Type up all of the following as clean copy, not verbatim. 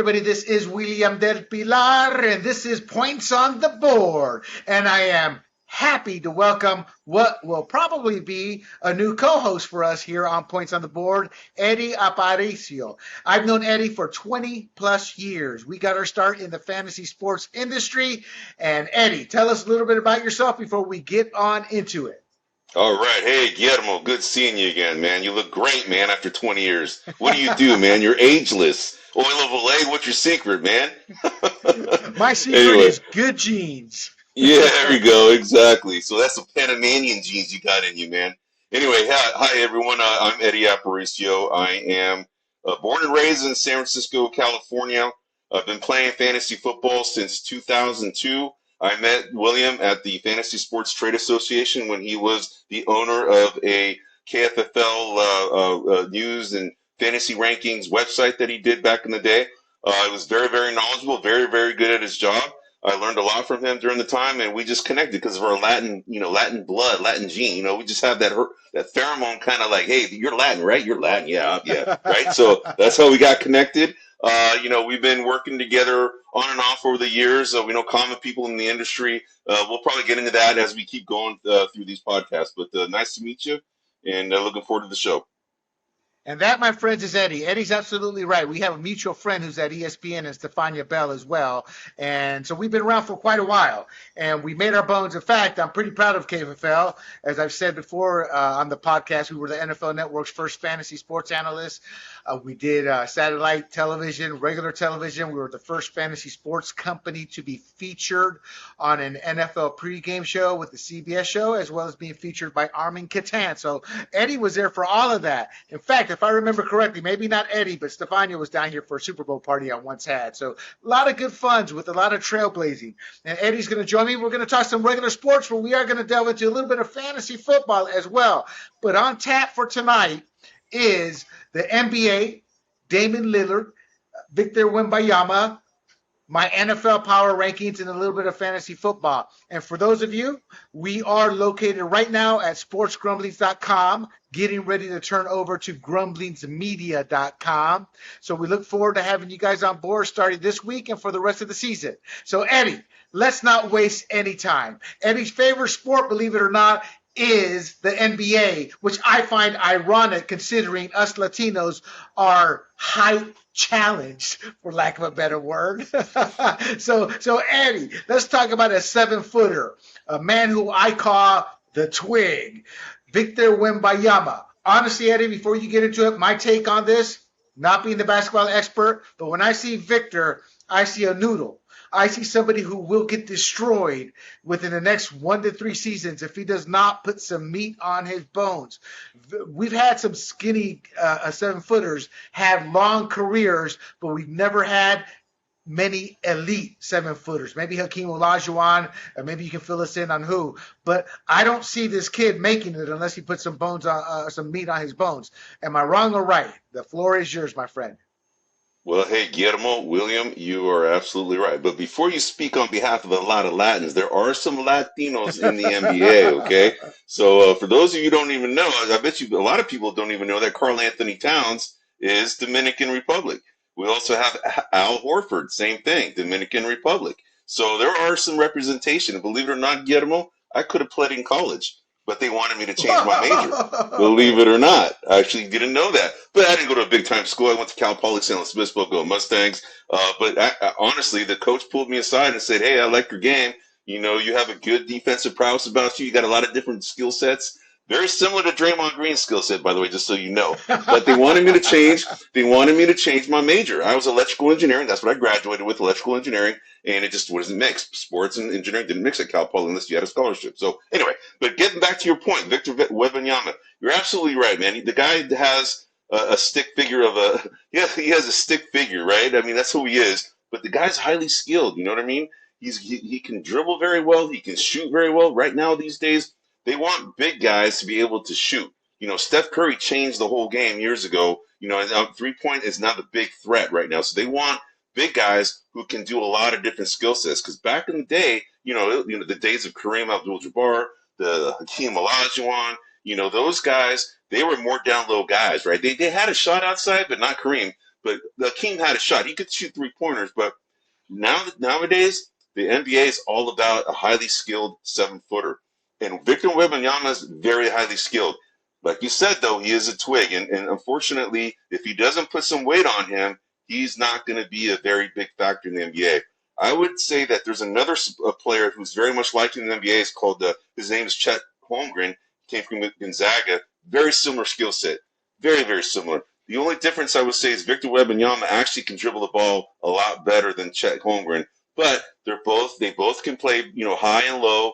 everybody. This is William Del Pilar, and this is Points on the Board. And I am happy to welcome what will probably be a new co-host for us here on Points on the Board, Eddie Aparicio. I've known Eddie for 20 plus years. We got our start in the fantasy sports industry. And Eddie, tell us a little bit about yourself before we get on into it. All right. Hey, Guillermo, good seeing you again, man. You look great, man, after 20 years. What do you do, man? You're ageless. Oil of Olay, what's your secret, man? My secret Anyway, is good genes. yeah, there you go. Exactly. So that's the Panamanian genes you got in you, man. Anyway, hi everyone. I'm Eddie Aparicio. I am born and raised in San Francisco, California. I've been playing fantasy football since 2002. I met William at the Fantasy Sports Trade Association when he was the owner of a KFFL news and fantasy rankings website that he did back in the day. He was very, very knowledgeable, very, very good at his job. I learned a lot from him during the time, and we just connected because of our Latin blood, Latin gene. We just have that pheromone kind of like, hey, you're Latin, right? You're Latin, yeah, right? So that's how we got connected. We've been working together on and off over the years. We know common people in the industry. We'll probably get into that as we keep going through these podcasts. But nice to meet you, and looking forward to the show. And that, my friends, is Eddie. Eddie's absolutely right. We have a mutual friend who's at ESPN and Stefania Bell as well. And so we've been around for quite a while. And we made our bones. In fact, I'm pretty proud of KFFL. As I've said before on the podcast, we were the NFL Network's first fantasy sports analyst. We did satellite television, regular television. We were the first fantasy sports company to be featured on an NFL pregame show with the CBS show, as well as being featured by Armin Catan. So Eddie was there for all of that. In fact, if I remember correctly, maybe not Eddie, but Stefania was down here for a Super Bowl party I once had. So a lot of good funs with a lot of trailblazing. And Eddie's going to join me. We're going to talk some regular sports, but we are going to delve into a little bit of fantasy football as well. But on tap for tonight is the NBA, Damian Lillard, Victor Wembanyama, my NFL power rankings, and a little bit of fantasy football. And for those of you, we are located right now at sportsgrumblings.com, getting ready to turn over to grumblingsmedia.com. So we look forward to having you guys on board starting this week and for the rest of the season. So Eddie, let's not waste any time. Eddie's favorite sport, believe it or not, is the NBA, which I find ironic considering us Latinos are height challenged, for lack of a better word. So Eddie, let's talk about a 7-footer, a man who I call the twig, Victor Wembanyama. Honestly, Eddie, before you get into it, my take on this, not being the basketball expert, but when I see Victor, I see a noodle. I see somebody who will get destroyed within the next 1 to 3 seasons if he does not put some meat on his bones. We've had some skinny 7-footers have long careers, but we've never had many elite 7-footers. Maybe Hakeem Olajuwon, or maybe you can fill us in on who. But I don't see this kid making it unless he puts some meat on his bones. Am I wrong or right? The floor is yours, my friend. Well, hey, Guillermo, William, you are absolutely right. But before you speak on behalf of a lot of Latins, there are some Latinos in the NBA, okay? So for those of you who don't even know, I bet you a lot of people don't even know that Karl Anthony Towns is Dominican Republic. We also have Al Horford, same thing, Dominican Republic. So there are some representation. And believe it or not, Guillermo, I could have played in college, but they wanted me to change my major. Believe it or not. I actually didn't know that. But I didn't go to a big-time school. I went to Cal Poly San Luis Obispo, go Mustangs. But honestly, the coach pulled me aside and said, hey, I like your game. You have a good defensive prowess about you. You got a lot of different skill sets. Very similar to Draymond Green's skill set, by the way, just so you know. But they wanted me to change. They wanted me to change my major. I was electrical engineering. That's what I graduated with, electrical engineering. And it just wasn't mixed. Sports and engineering didn't mix at Cal Poly unless you had a scholarship. So anyway, but getting back to your point, Victor Wembanyama, you're absolutely right, man. The guy has a stick figure he has a stick figure, right? I mean, that's who he is. But the guy's highly skilled. You know what I mean? He can dribble very well. He can shoot very well. Right now, these days, they want big guys to be able to shoot. Steph Curry changed the whole game years ago. And 3-point is not a big threat right now. So they want big guys who can do a lot of different skill sets. Because back in the day, the days of Kareem Abdul-Jabbar, the Hakeem Olajuwon, those guys, they were more down low guys, right? They had a shot outside, but not Kareem. But Akeem had a shot. He could shoot 3-pointers, but nowadays, the NBA is all about a highly skilled 7-footer. And Victor Wembanyama is very highly skilled. Like you said, though, he is a twig. And unfortunately, if he doesn't put some weight on him, he's not going to be a very big factor in the NBA. I would say that there's another player who's very much liked in the NBA. Is called his name is Chet Holmgren. He came from Gonzaga. Very similar skill set. Very, very similar. The only difference I would say is Victor Wembanyama actually can dribble the ball a lot better than Chet Holmgren, but they both can play, high and low.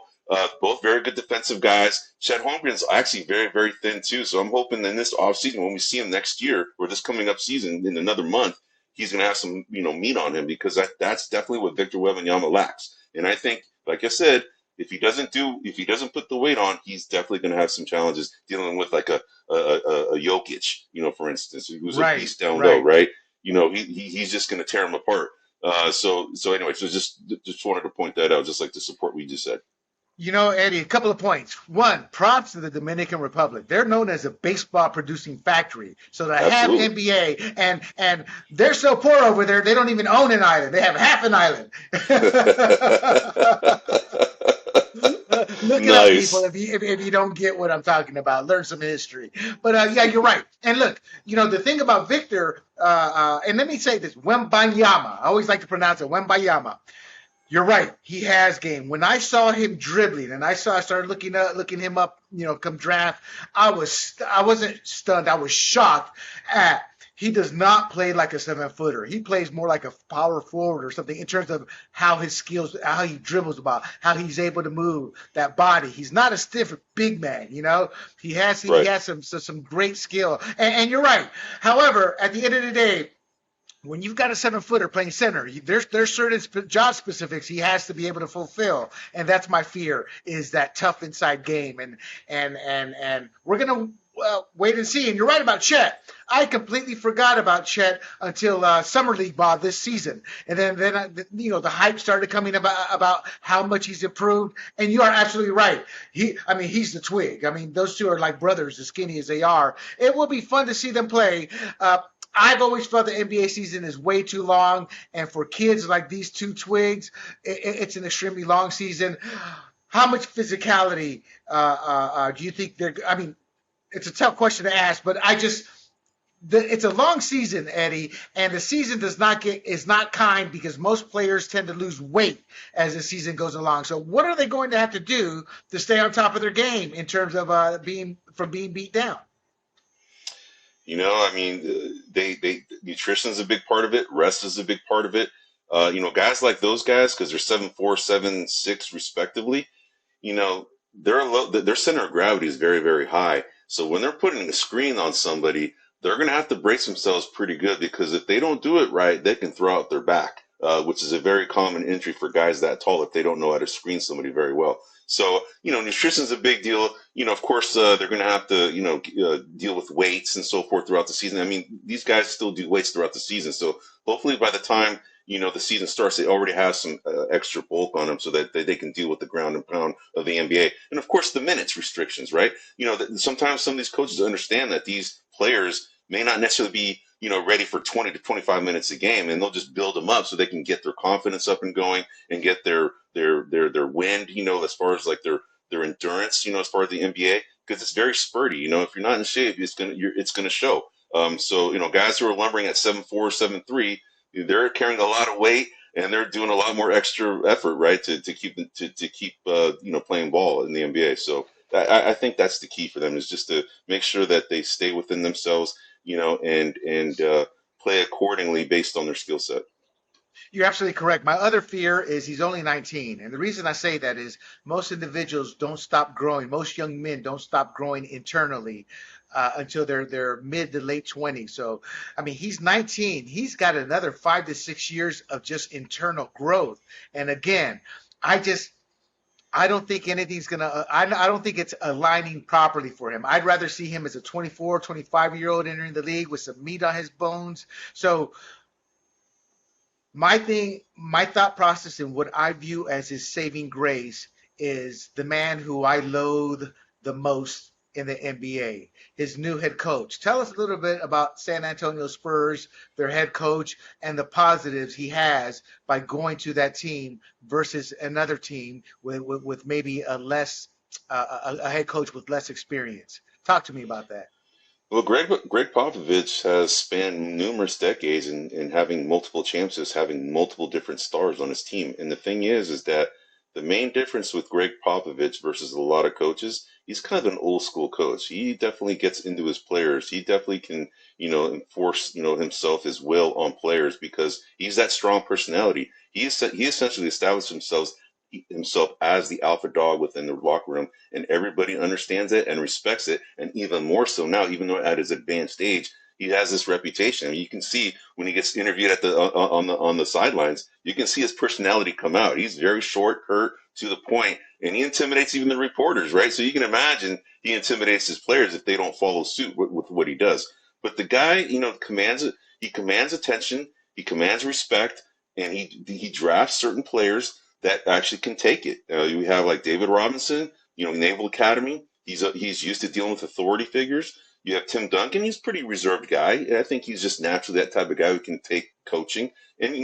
Both very good defensive guys. Chet Holmgren's actually very, very thin too. So I'm hoping in this offseason, when we see him next year or this coming up season in another month, he's going to have some, meat on him, because that's definitely what Victor Wembanyama lacks. And I think, like I said, if he doesn't put the weight on, he's definitely going to have some challenges dealing with like a Jokic, for instance, who's a beast down low, right? He's just going to tear him apart. So anyway, so just wanted to point that out, just like to support what you just said. Eddie, a couple of points. One, props to the Dominican Republic. They're known as a baseball producing factory. So to Absolutely. Have NBA, and they're so poor over there, they don't even own an island. They have half an island. Look it up, people, if you don't get what I'm talking about. Learn some history. But, yeah, you're right. And look, the thing about Victor, and let me say this, Wembanyama. I always like to pronounce it, Wembanyama. You're right. He has game. When I saw him dribbling and I started looking him up, come draft, I wasn't stunned. I was shocked at he does not play like a 7-footer. He plays more like a power forward or something in terms of how his skills, how he dribbles the ball, how he's able to move that body. He's not a stiff big man, He has some great skill. And you're right. However, at the end of the day, when you've got a 7-footer playing center, there's certain job specifics he has to be able to fulfill, and that's my fear, is that tough inside game. And we're gonna wait and see. And you're right about Chet. I completely forgot about Chet until Summer League ball this season, and then the hype started coming about how much he's improved. And you are absolutely right. He's the twig. Those two are like brothers, as skinny as they are. It will be fun to see them play. I've always felt the NBA season is way too long, and for kids like these two twigs, it's an extremely long season. How much physicality do you think they're? It's a tough question to ask, but it's a long season, Eddie, and the season is not kind, because most players tend to lose weight as the season goes along. So what are they going to have to do to stay on top of their game in terms of being beat down? Nutrition is a big part of it. Rest is a big part of it. Guys like those guys, because they're 7'4", 7'6", respectively, their center of gravity is very, very high. So when they're putting a screen on somebody, they're going to have to brace themselves pretty good, because if they don't do it right, they can throw out their back, which is a very common injury for guys that tall if they don't know how to screen somebody very well. So, nutrition is a big deal. Of course, they're going to have to, deal with weights and so forth throughout the season. These guys still do weights throughout the season. So hopefully by the time, the season starts, they already have some extra bulk on them, so that they can deal with the ground and pound of the NBA. And of course, the minutes restrictions, right? Sometimes some of these coaches understand that these players may not necessarily be, ready for 20 to 25 minutes a game, and they'll just build them up so they can get their confidence up and going and get their wind, as far as like their endurance, as far as the NBA, because it's very spurty. If you're not in shape, it's gonna show. So guys who are lumbering at 7'4", 7'3", they're carrying a lot of weight, and they're doing a lot more extra effort, right, to keep playing ball in the NBA. So I think that's the key for them, is just to make sure that they stay within themselves, and play accordingly based on their skill set. You're absolutely correct. My other fear is he's only 19. And the reason I say that is most individuals don't stop growing. Most young men don't stop growing internally until they're mid to late 20s. So, he's 19. He's got another 5 to 6 years of just internal growth. And again, I don't think anything's going to, I don't think it's aligning properly for him. I'd rather see him as a 24, 25-year-old entering the league with some meat on his bones. So, my thought process, and what I view as his saving grace, is the man who I loathe the most in the NBA, his new head coach. Tell us a little bit about San Antonio Spurs, their head coach, and the positives he has by going to that team versus another team with maybe a head coach with less experience. Talk to me about that. Well, Greg Popovich has spanned numerous decades in having multiple championships, having multiple different stars on his team. And the thing is that the main difference with Greg Popovich versus a lot of coaches, he's kind of an old school coach. He definitely gets into his players. He definitely can, enforce, himself, his will on players because he's that strong personality. He essentially established himself as the alpha dog within the locker room, and everybody understands it and respects it. And even more so now, even though at his advanced age, he has this reputation. I mean, you can see when he gets interviewed at the on the sidelines, you can see his personality come out. He's very short, curt, to the point, and he intimidates even the reporters, right? So you can imagine he intimidates his players if they don't follow suit with what he does. But the guy, he commands attention, he commands respect, and he drafts certain players that actually can take it. You have like David Robinson, Naval Academy. He's used to dealing with authority figures. You have Tim Duncan. He's a pretty reserved guy. I think he's just naturally that type of guy who can take coaching. And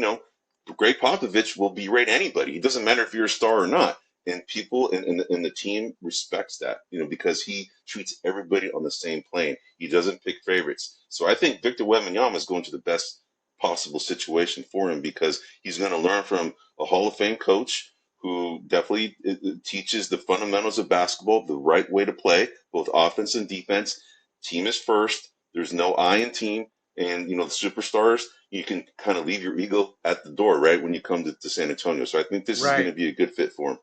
Greg Popovich will berate anybody. It doesn't matter if you're a star or not. And people and the team respects that, because he treats everybody on the same plane. He doesn't pick favorites. So I think Victor Wembanyama is going to the best possible situation for him because he's going to learn from a Hall of Fame coach who definitely teaches the fundamentals of basketball, the right way to play, both offense and defense. Team is first. There's no I in team. And, the superstars, you can kind of leave your ego at the door, right, when you come to San Antonio. So I think this is going to be a good fit for him.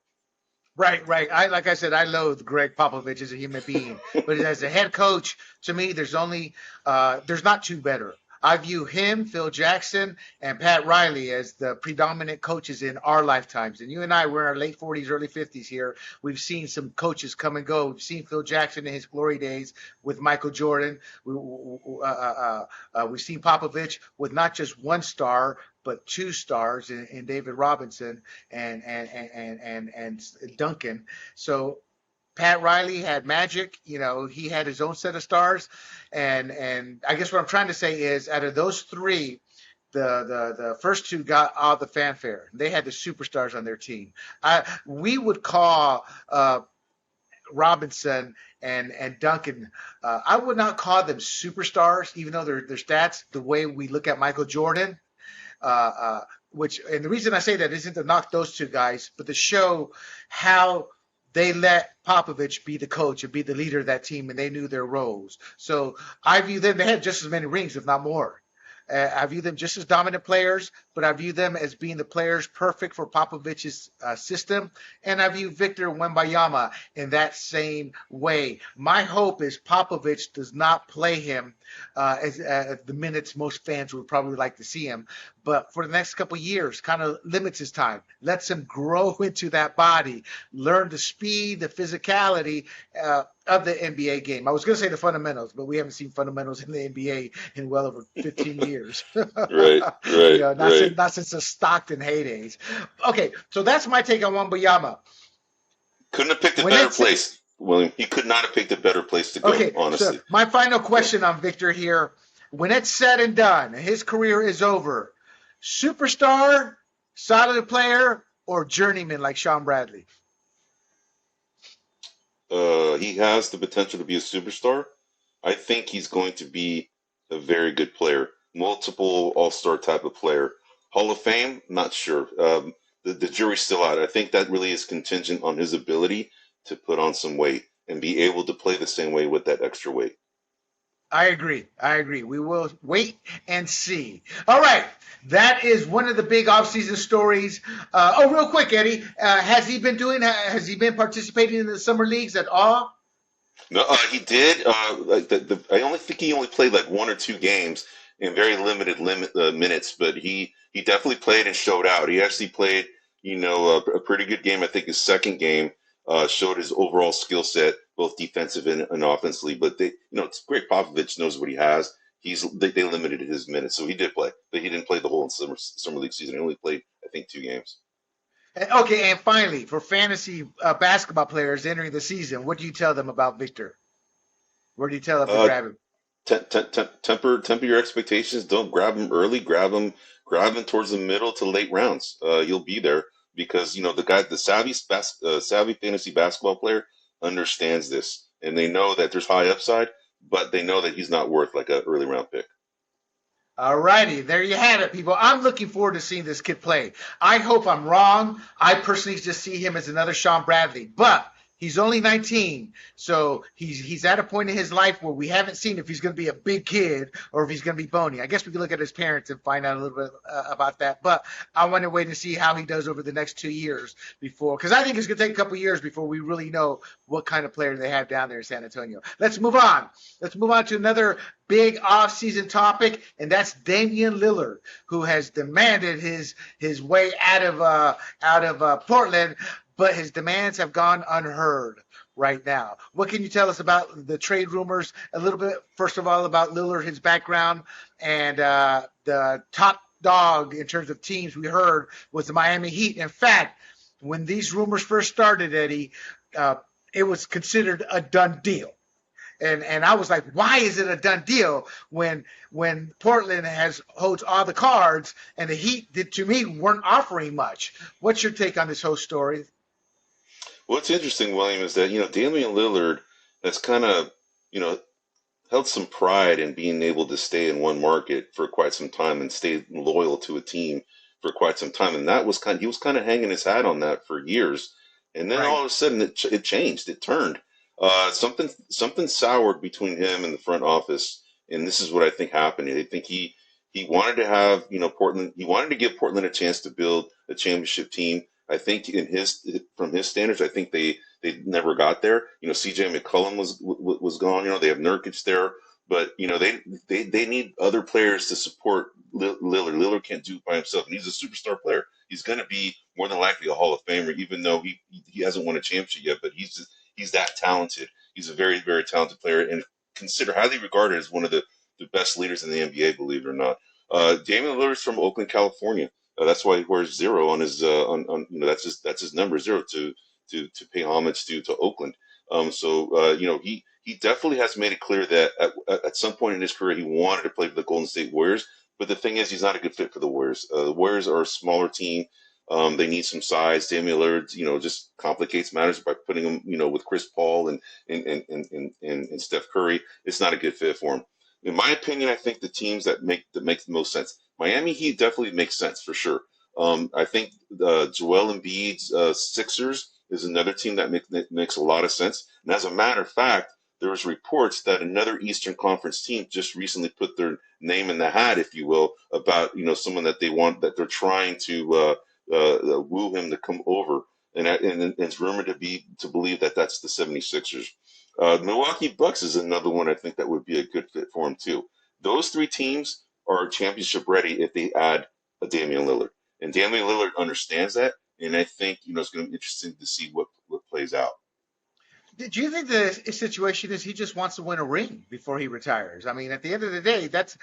Right. Like I said, I loathe Greg Popovich as a human being, but as a head coach, to me, there's not two better. I view him, Phil Jackson, and Pat Riley as the predominant coaches in our lifetimes. And you and I, we're in our late 40s, early 50s here. We've seen some coaches come and go. We've seen Phil Jackson in his glory days with Michael Jordan. We've seen Popovich with not just one star, but two stars in David Robinson and Duncan. So Pat Riley had magic. He had his own set of stars. And I guess what I'm trying to say is out of those three, the first two got all the fanfare. They had the superstars on their team. We would call Robinson and Duncan, I would not call them superstars, even though their stats, the way we look at Michael Jordan, and the reason I say that isn't to knock those two guys, but to show how they let Popovich be the coach and be the leader of that team, and they knew their roles. So I view them, they had just as many rings, if not more. I view them just as dominant players, but I view them as being the players perfect for Popovich's system. And I view Victor Wembanyama in that same way. My hope is Popovich does not play him as the minutes most fans would probably like to see him. But for the next couple of years, kind of limits his time, lets him grow into that body, learn the speed, the physicality of the NBA game. I was going to say the fundamentals, but we haven't seen fundamentals in the NBA in well over 15 years. Right. Not since the Stockton heydays. Okay, so that's my take on Wembanyama. Couldn't have picked a better place, William. He could not have picked a better place to go, honestly. So my final question on Victor here. When it's said and done, his career is over, superstar, solid player, or journeyman like Sean Bradley? He has the potential to be a superstar. I think he's going to be a very good player, multiple all-star type of player. Hall of Fame, not sure. The jury's still out. I think that really is contingent on his ability to put on some weight and be able to play the same way with that extra weight. I agree. We will wait and see. All right. That is one of the big offseason stories. Real quick, Eddie, has he been participating in the summer leagues at all? No, he did. I only think he only played like one or two games in very limited minutes, but he definitely played and showed out. He actually played, a pretty good game. I think his second game showed his overall skill set, both defensive and offensively. But it's great. Popovich knows what he has. They limited his minutes, so he did play, but he didn't play the whole summer league season. He only played, I think, 2 games. Okay, and finally, for fantasy basketball players entering the season, what do you tell them about Victor? Where do you tell him to Uh, grab him? temper your expectations. Don't grab him early. Grab him towards the middle to late rounds. You'll be there because the savvy fantasy basketball player understands this, and they know that there's high upside, but they know that he's not worth like an early round pick. All righty, there you have it, people. I'm looking forward to seeing this kid play. I hope I'm wrong. I personally just see him as another Sean Bradley, but he's only 19, so he's at a point in his life where we haven't seen if he's going to be a big kid or if he's going to be bony. I guess we can look at his parents and find out a little bit about that, but I want to wait and see how he does over the next 2 years before, because I think it's going to take a couple years before we really know what kind of player they have down there in San Antonio. Let's move on. Let's move on to another big off-season topic, and that's Damian Lillard, who has demanded his way out of Portland, but his demands have gone unheard right now. What can you tell us about the trade rumors? A little bit, first of all, about Lillard, his background, and the top dog in terms of teams we heard was the Miami Heat. In fact, when these rumors first started, Eddie, it was considered a done deal. And I was like, why is it a done deal when Portland holds all the cards and the Heat, to me, weren't offering much? What's your take on this whole story? What's interesting, William, is that Damian Lillard has kind of you know held some pride in being able to stay in one market for quite some time and stay loyal to a team for quite some time, and he was kind of hanging his hat on that for years, and then all Right. of a sudden it changed, it turned. Something soured between him and the front office, and this is what I think happened. I think he wanted to have Portland. He wanted to give Portland a chance to build a championship team. I think from his standards, I think they never got there. C.J. McCollum was gone. They have Nurkic there, but they need other players to support Lillard. Lillard can't do it by himself, and he's a superstar player. He's going to be more than likely a Hall of Famer, even though he hasn't won a championship yet. But he's that talented. He's a very, very talented player, and considered highly regarded as one of the best leaders in the NBA. Believe it or not, Damian Lillard's from Oakland, California. That's why he wears zero on his on that's his number, zero, to pay homage to Oakland. He definitely has made it clear that at some point in his career he wanted to play for the Golden State Warriors. But the thing is, he's not a good fit for the Warriors. The Warriors are a smaller team. They need some size. Damian Lillard, just complicates matters by putting him, with Chris Paul and Steph Curry. It's not a good fit for him. In my opinion, I think the teams that make the most sense. Miami Heat definitely makes sense for sure. I think Joel Embiid's Sixers is another team that makes a lot of sense. And as a matter of fact, there was reports that another Eastern Conference team just recently put their name in the hat, if you will, about someone that they're trying to woo him to come over, and it's rumored to believe that that's the 76ers. Milwaukee Bucks is another one I think that would be a good fit for him too. Those three teams are championship ready if they add a Damian Lillard, and Damian Lillard understands that, and I think it's going to be interesting to see what plays out. Do you think the situation is he just wants to win a ring before he retires? I mean, at the end of the day, that's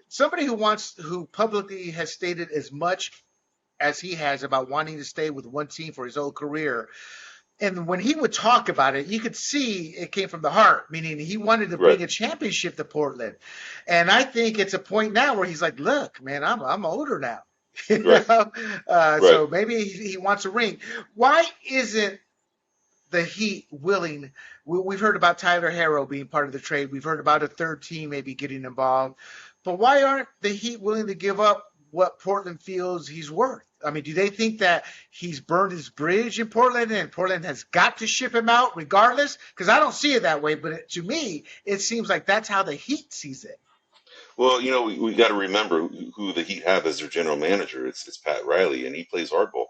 somebody who publicly has stated as much as he has about wanting to stay with one team for his whole career. And when he would talk about it, you could see it came from the heart, meaning he wanted to Right, bring a championship to Portland. And I think it's a point now where he's like, look, man, I'm older now. You right, know? right. So maybe he wants a ring. Why isn't the Heat willing? We've heard about Tyler Harrow being part of the trade. We've heard about a third team maybe getting involved. But why aren't the Heat willing to give up what Portland feels he's worth? I mean, do they think that he's burned his bridge in Portland and Portland has got to ship him out regardless? Because I don't see it that way, but to me, it seems like that's how the Heat sees it. Well, we got to remember who the Heat have as their general manager. It's Pat Riley, and he plays hardball.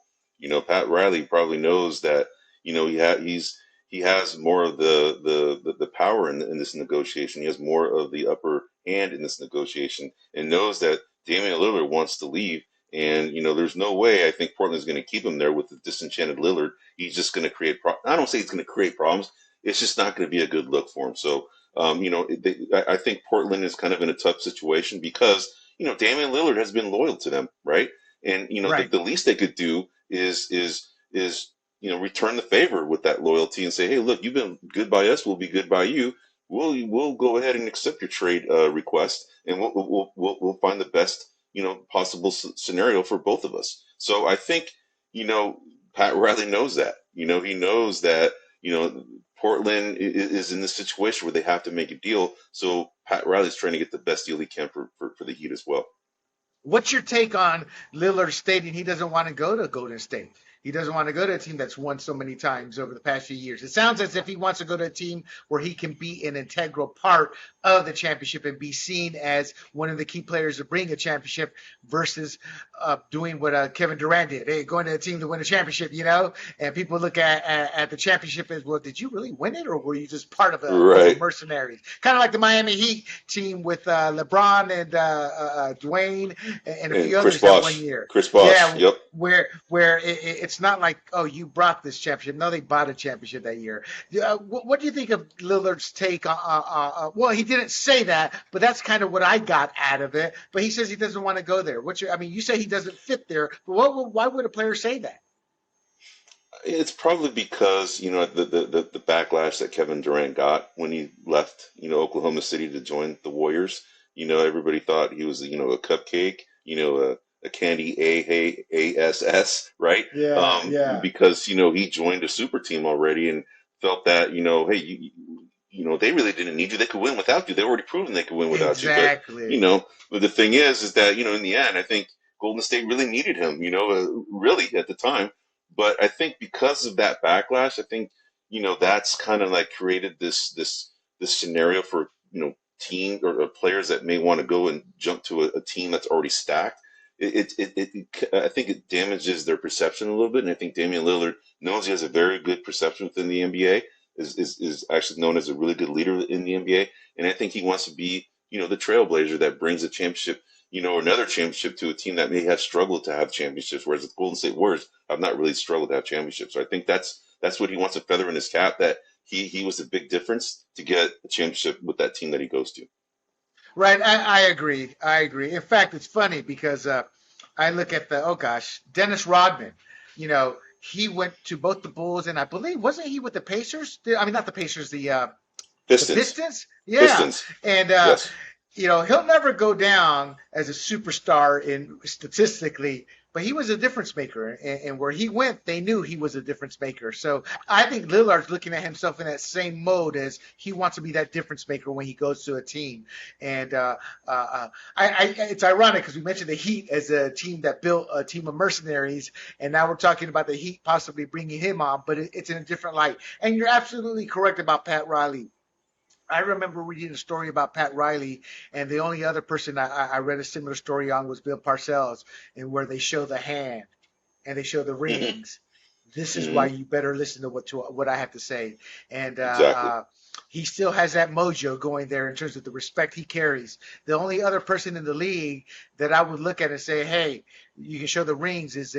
Pat Riley probably knows that. He has more of the power in this negotiation. He has more of the upper hand in this negotiation, and knows that Damian Lillard wants to leave. And there's no way I think Portland's going to keep him there with the disenchanted Lillard. He's just going to create. I don't say it's going to create problems. It's just not going to be a good look for him. So I think Portland is kind of in a tough situation because Damian Lillard has been loyal to them, right? And Right. the least they could do is return the favor with that loyalty and say, hey, look, you've been good by us, we'll be good by you. we'll go ahead and accept your trade request, and we'll find the best possible scenario for both of us. So I think Pat Riley knows that. He knows that Portland is in this situation where they have to make a deal. So Pat Riley's trying to get the best deal he can for the Heat as well. What's your take on Lillard stating he doesn't want to go to Golden State? He doesn't want to go to a team that's won so many times over the past few years. It sounds as if he wants to go to a team where he can be an integral part of the championship and be seen as one of the key players to bring a championship versus doing what Kevin Durant did. Hey, going to a team to win a championship, and people look at the championship as, well, did you really win it or were you just part of a mercenaries? Kind of like the Miami Heat team with LeBron and Dwayne and a few others that 1 year. Chris Bosh, yep. Where it's not like, oh, you brought this championship. No, they bought a championship that year. What do you think of Lillard's take on well, he didn't say that, but that's kind of what I got out of it. But he says he doesn't want to go there. You say he doesn't fit there, but why would a player say that? It's probably because, the backlash that Kevin Durant got when he left, Oklahoma City to join the Warriors. Everybody thought he was, a cupcake, a candy ASS, right? Yeah. Because, he joined a super team already and felt that, hey, they really didn't need you. They could win without you. They already proven they could win without you. But, but the thing is that, in the end, I think Golden State really needed him, really at the time. But I think because of that backlash, I think, that's kind of like created this scenario for, team or players that may want to go and jump to a team that's already stacked. I think it damages their perception a little bit. And I think Damian Lillard knows he has a very good perception within the NBA, is actually known as a really good leader in the NBA. And I think he wants to be, the trailblazer that brings a championship, another championship to a team that may have struggled to have championships, whereas the Golden State Warriors have not really struggled to have championships. So I think that's what he wants to feather in his cap, that he was a big difference to get a championship with that team that he goes to. Right. I agree. In fact, it's funny because I look at Dennis Rodman, he went to both the Bulls and I believe, wasn't he with the Pacers? I mean, not the Pacers, the Pistons. Yeah. Pistons. And, yes. He'll never go down as a superstar statistically, but he was a difference maker. And where he went, they knew he was a difference maker. So I think Lillard's looking at himself in that same mode as he wants to be that difference maker when he goes to a team. And it's ironic because we mentioned the Heat as a team that built a team of mercenaries, and now we're talking about the Heat possibly bringing him on, but it's in a different light. And you're absolutely correct about Pat Riley. I remember reading a story about Pat Riley, and the only other person I read a similar story on was Bill Parcells, and where they show the hand and they show the rings. This is why you better listen to what I have to say. And exactly. He still has that mojo going there in terms of the respect he carries. The only other person in the league that I would look at and say, hey, you can show the rings is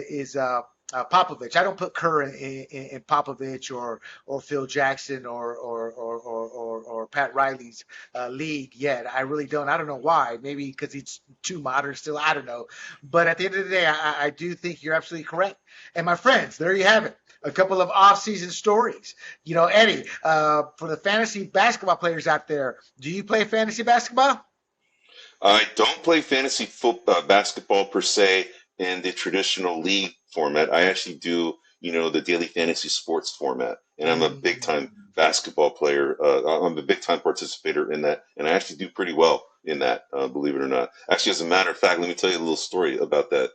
Popovich. I don't put Kerr in Popovich or Phil Jackson or Pat Riley's league yet. I really don't. I don't know why. Maybe because he's too modern still. I don't know. But at the end of the day, I do think you're absolutely correct. And my friends, there you have it. A couple of off-season stories. Eddie, for the fantasy basketball players out there, do you play fantasy basketball? I don't play fantasy basketball per se in the traditional league format. I actually do, the daily fantasy sports format, and I'm a big-time basketball player. I'm a big-time participator in that, and I actually do pretty well in that, believe it or not. Actually, as a matter of fact, let me tell you a little story about that,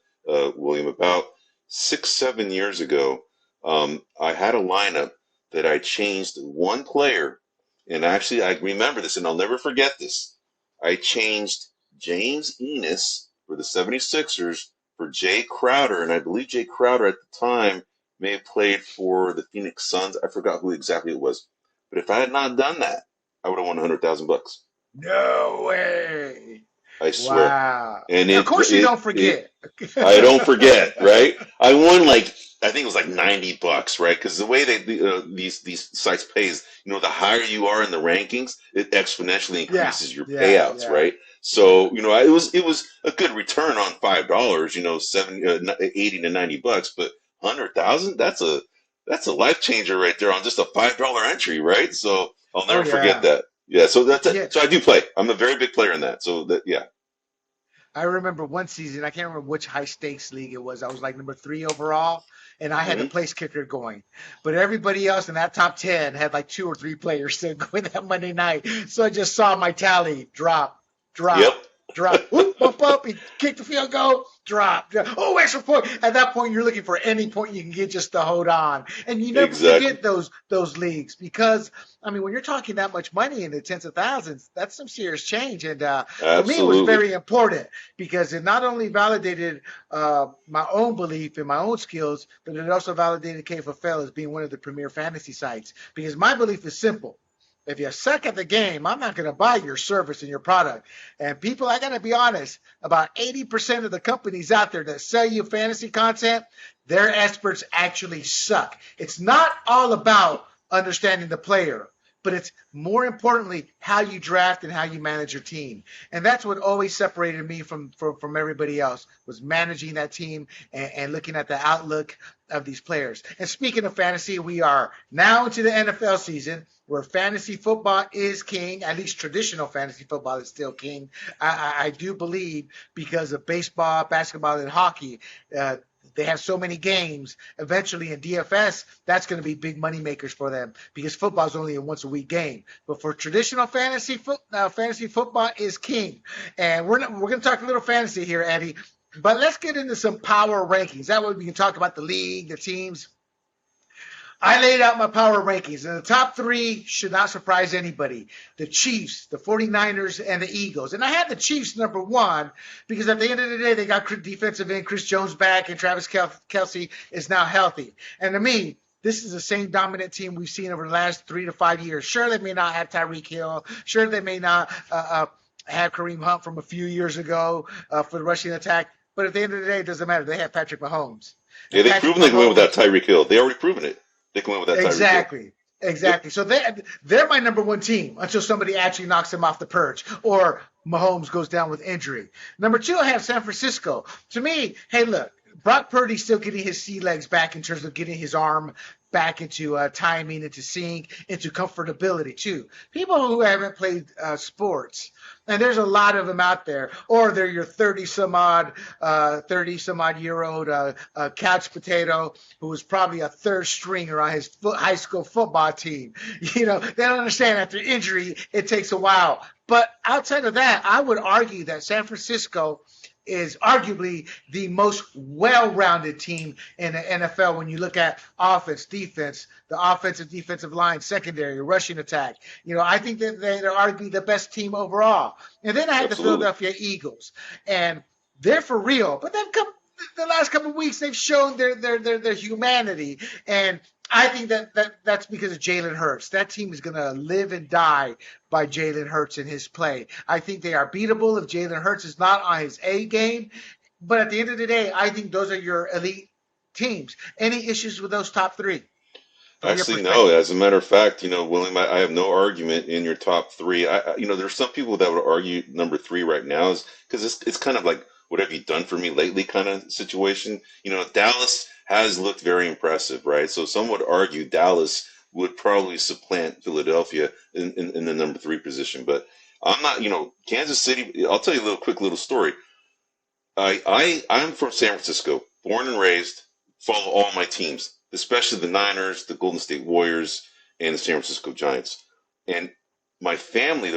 William. About 6-7 years ago, I had a lineup that I changed one player, and actually I remember this, and I'll never forget this. I changed James Ennis for the 76ers for Jay Crowder, and I believe Jay Crowder at the time may have played for the Phoenix Suns. I forgot who exactly it was. But if I had not done that, I would have won $100,000. No way. I swear. Wow. And of course you don't forget. I don't forget, right? I won I think it was $90, right? Because the way these sites pays, the higher you are in the rankings, it exponentially increases your payouts, right? So, it was a good return on $5, 80 to $90, but 100,000, that's a life changer right there on just a $5 entry, right? So I'll never forget that. Yeah, so that's it. Yeah, So I do play. I'm a very big player in that. So that, yeah. I remember one season, I can't remember which high stakes league it was. I was like number 3 overall, and I had the Hmm. place kicker going. But everybody else in that top 10 had like 2 or 3 players still going that Monday night. So I just saw my tally drop, Yep. drop, drop. Whoop, bump up. He kicked the field goal, drop, drop. Oh, extra point. At that point, you're looking for any point you can get just to hold on. And you never Exactly. forget those leagues because, I mean, when you're talking that much money in the tens of thousands, that's some serious change. And for me, it was Absolutely. very important because it not only validated my own belief in my own skills, but it also validated KFFL as being one of the premier fantasy sites. Because my belief is simple. If you suck at the game, I'm not going to buy your service and your product. And people, I got to be honest, about 80% of the companies out there that sell you fantasy content, their experts actually suck. It's not all about understanding the player, but it's more importantly how you draft and how you manage your team. And that's what always separated me from everybody else was managing that team and looking at the outlook of these players. And speaking of fantasy, we are now into the NFL season where fantasy football is king, at least traditional fantasy football is still king. I do believe because of baseball, basketball, and hockey, they have so many games. Eventually in DFS, that's going to be big money makers for them because football is only a once a week game. But for traditional fantasy football is king. And we're going to talk a little fantasy here, Eddie. But let's get into some power rankings. That way we can talk about the league, the teams. I laid out my power rankings, and the top three should not surprise anybody. The Chiefs, the 49ers, and the Eagles. And I had the Chiefs number one because at the end of the day, they got defensive end Chris Jones back, and Travis Kelce is now healthy. And to me, this is the same dominant team we've seen over the last 3 to 5 years. Sure, they may not have Tyreek Hill. Sure, they may not have Kareem Hunt from a few years ago for the rushing attack. But at the end of the day, it doesn't matter. They have Patrick Mahomes. Yeah, And they've Patrick proven they can win without Mahomes Tyreek Hill. They already proven it. They can win without Tyreek Hill. Exactly. Yep. Exactly. So they're my number one team until somebody actually knocks them off the perch or Mahomes goes down with injury. Number two, I have San Francisco. To me, hey, look, Brock Purdy's still getting his sea legs back in terms of getting his arm back into timing, into sync, into comfortability too. People who haven't played sports, and there's a lot of them out there, or they're your 30 some odd year old couch potato who was probably a third stringer on his high school football team. You know, they don't understand after injury, it takes a while. But outside of that, I would argue that San Francisco is arguably the most well-rounded team in the NFL when you look at offense, defense, the offensive, defensive line, secondary, rushing attack. You know, I think that they're arguably the best team overall. And then I had the Absolutely. Philadelphia Eagles, and they're for real. But they've come the last couple of weeks. They've shown their humanity, and I think that's because of Jalen Hurts. That team is going to live and die by Jalen Hurts and his play. I think they are beatable if Jalen Hurts is not on his A game. But at the end of the day, I think those are your elite teams. Any issues with those top three from your Actually, no. perspective? As a matter of fact, William, I have no argument in your top three. There's some people that would argue number three right now is because it's kind of like what have you done for me lately kind of situation. Dallas has looked very impressive, right? So some would argue Dallas would probably supplant Philadelphia in the number three position, but I'm not. Kansas City. I'll tell you a quick little story. I'm from San Francisco, born and raised. Follow all my teams, especially the Niners, the Golden State Warriors, and the San Francisco Giants. And my family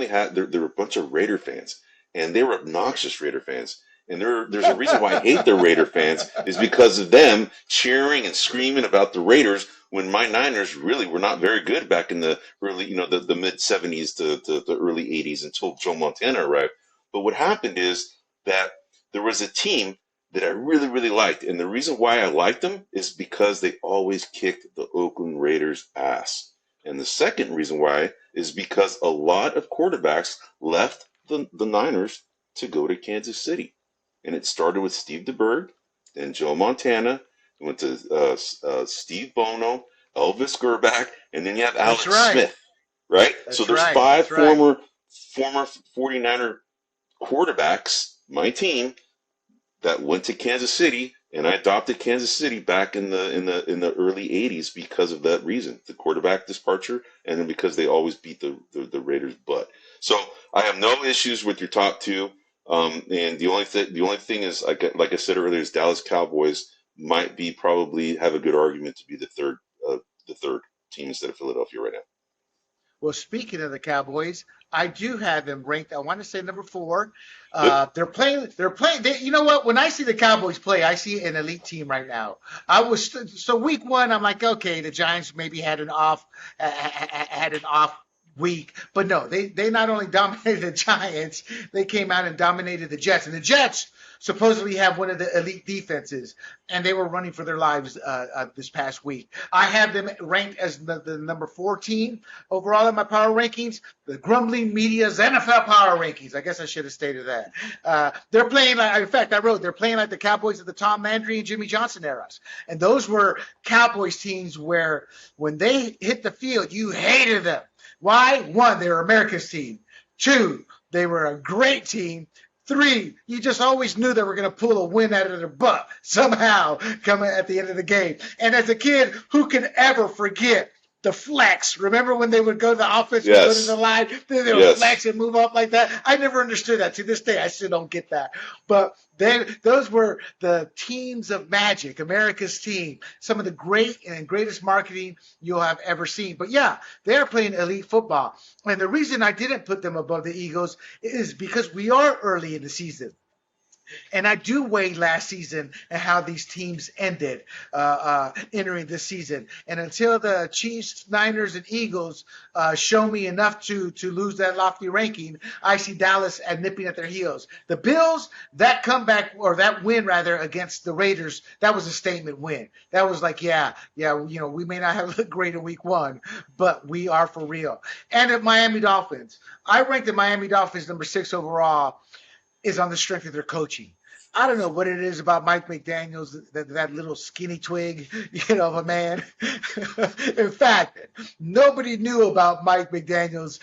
had there were a bunch of Raider fans, and they were obnoxious Raider fans. And there's a reason why I hate the Raider fans is because of them cheering and screaming about the Raiders when my Niners really were not very good back in the early, the mid '70s to the early '80s until Joe Montana arrived. But what happened is that there was a team that I really, really liked. And the reason why I liked them is because they always kicked the Oakland Raiders' ass. And the second reason why is because a lot of quarterbacks left the Niners to go to Kansas City. And it started with Steve DeBerg, then Joe Montana, went to Steve Bono, Elvis Gerbach, and then you have Alex Smith, right? So That's there's right. five That's right. former 49er quarterbacks, my team, that went to Kansas City And I adopted Kansas City back in the early '80s because of that reason, the quarterback departure, and then because they always beat the Raiders' butt. So I have no issues with your top two. And the only thing is, like I said earlier, is Dallas Cowboys might be probably have a good argument to be the third team instead of Philadelphia right now. Well, speaking of the Cowboys, I do have them ranked. I want to say number 4. Good. They're playing. They're playing. You know what? When I see the Cowboys play, I see an elite team right now. So week 1. I'm like, okay, the Giants maybe had an off week, but no, they not only dominated the Giants, they came out and dominated the Jets, and the Jets supposedly have one of the elite defenses, and they were running for their lives this past week. I have them ranked as the number 4 team overall in my power rankings, the Grumbling Media's NFL power rankings. I guess I should have stated that. They're playing like, in fact, I wrote, they're playing like the Cowboys of the Tom Landry and Jimmy Johnson eras. And those were Cowboys teams where when they hit the field, you hated them. Why? 1, they were America's team. 2, they were a great team. 3, you just always knew they were going to pull a win out of their butt somehow coming at the end of the game. And as a kid, who can ever forget the flex? Remember when they would go to the offense and go to the line, then they would flex and move up like that? I never understood that. To this day, I still don't get that. But those were the teams of magic, America's team, some of the greatest marketing you'll have ever seen. But yeah, they're playing elite football. And the reason I didn't put them above the Eagles is because we are early in the season. And I do weigh last season and how these teams ended entering this season. And until the Chiefs, Niners, and Eagles show me enough to lose that lofty ranking, I see Dallas nipping at their heels. The Bills, that comeback, or that win rather, against the Raiders, that was a statement win. That was like, yeah, we may not have looked great in week 1, but we are for real. And at Miami Dolphins, I ranked the Miami Dolphins number 6 overall, is on the strength of their coaching. I don't know what it is about Mike McDaniels, that little skinny twig, of a man. In fact, nobody knew about Mike McDaniels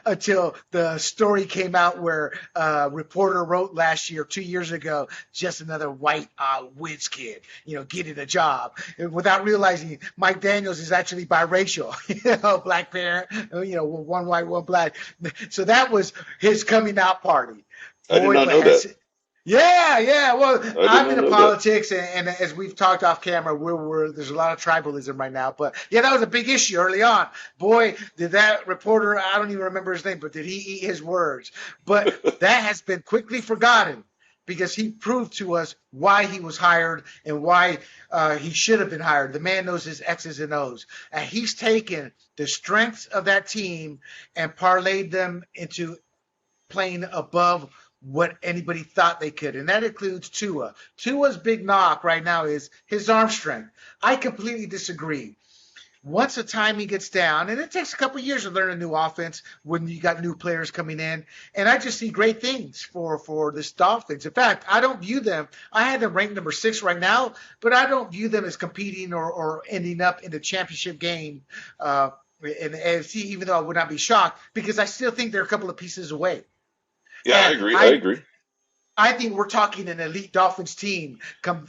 until the story came out where a reporter wrote last year, 2 years ago, just another white whiz kid, getting a job, without realizing Mike Daniels is actually biracial, black parent, one white, one black. So that was his coming out party. I did not know that. Yeah. Well, I'm into politics, and as we've talked off camera, there's a lot of tribalism right now. But yeah, that was a big issue early on. Boy, did that reporter, I don't even remember his name, but did he eat his words? But that has been quickly forgotten because he proved to us why he was hired and why he should have been hired. The man knows his X's and O's. And he's taken the strengths of that team and parlayed them into playing above what anybody thought they could, and that includes Tua. Tua's big knock right now is his arm strength. I completely disagree. Once the timing gets down, and it takes a couple years to learn a new offense when you got new players coming in, and I just see great things for this Dolphins. In fact, I don't view them, I had them ranked number 6 right now, but I don't view them as competing or ending up in the championship game in the AFC, even though I would not be shocked, because I still think they're a couple of pieces away. Yeah, And I agree. I think we're talking an elite Dolphins team,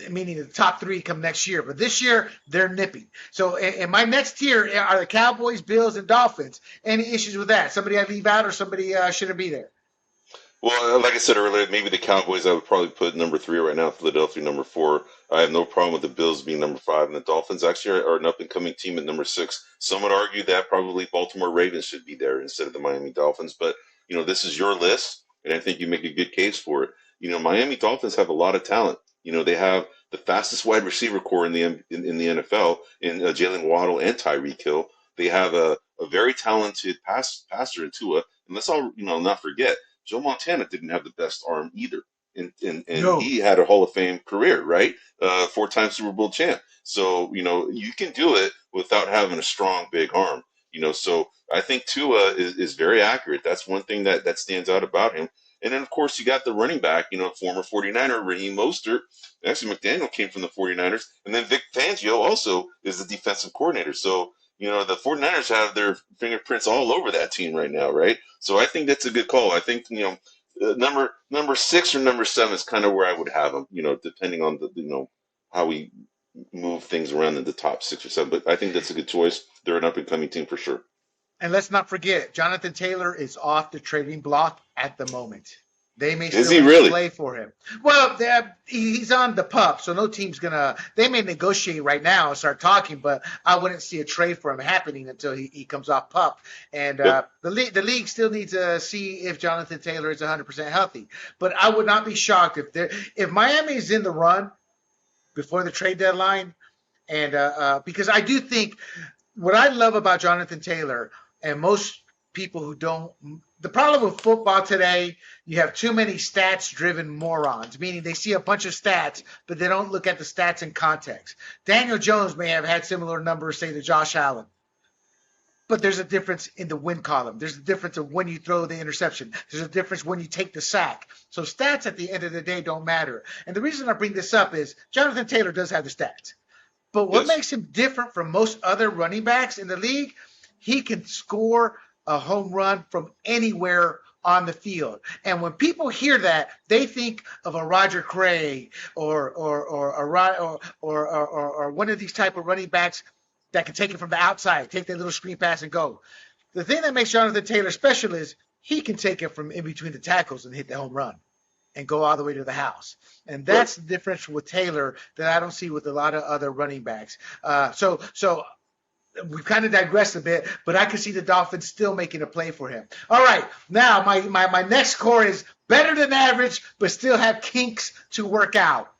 meaning the top 3 come next year. But this year, they're nipping. So in my next tier are the Cowboys, Bills, and Dolphins. Any issues with that? Somebody I leave out or somebody shouldn't be there? Well, like I said earlier, maybe the Cowboys I would probably put number 3 right now, Philadelphia number 4. I have no problem with the Bills being number 5, and the Dolphins actually are an up-and-coming team at number 6. Some would argue that probably Baltimore Ravens should be there instead of the Miami Dolphins, but this is your list, and I think you make a good case for it. Miami Dolphins have a lot of talent. They have the fastest wide receiver core in the NFL in Jalen Waddle and Tyreek Hill. They have a very talented passer in Tua, and let's all not forget, Joe Montana didn't have the best arm either, and No. he had a Hall of Fame career, right? 4-time Super Bowl champ. So you can do it without having a strong big arm. So I think Tua is very accurate. That's one thing that stands out about him. And then, of course, you got the running back, former 49er, Raheem Mostert. Actually, McDaniel came from the 49ers. And then Vic Fangio also is the defensive coordinator. So, the 49ers have their fingerprints all over that team right now, right? So I think that's a good call. I think, number 6 or number 7 is kind of where I would have them, depending on the how we move things around in the top 6 or 7. But I think that's a good choice. They're an up and coming team for sure. And let's not forget, Jonathan Taylor is off the trading block at the moment. They may Is still he make a really? play for him. Well, he's on the pup, so no team's gonna. They may negotiate right now and start talking, but I wouldn't see a trade for him happening until he comes off pup. And Yep. the league still needs to see if Jonathan Taylor is 100% healthy. But I would not be shocked if Miami is in the run before the trade deadline, and because I do think what I love about Jonathan Taylor and most people who don't. The problem with football today, you have too many stats-driven morons, meaning they see a bunch of stats, but they don't look at the stats in context. Daniel Jones may have had similar numbers, say, to Josh Allen, but there's a difference in the win column. There's a difference of when you throw the interception. There's a difference when you take the sack. So stats at the end of the day don't matter. And the reason I bring this up is Jonathan Taylor does have the stats. But what Yes. makes him different from most other running backs in the league, he can score a home run from anywhere on the field. And when people hear that, they think of a Roger Craig or one of these type of running backs that can take it from the outside, take that little screen pass and go. The thing that makes Jonathan Taylor special is he can take it from in between the tackles and hit the home run and go all the way to the house. And that's the difference with Taylor that I don't see with a lot of other running backs. So we've kind of digressed a bit, but I can see the Dolphins still making a play for him. All right, now my next core is better than average, but still have kinks to work out.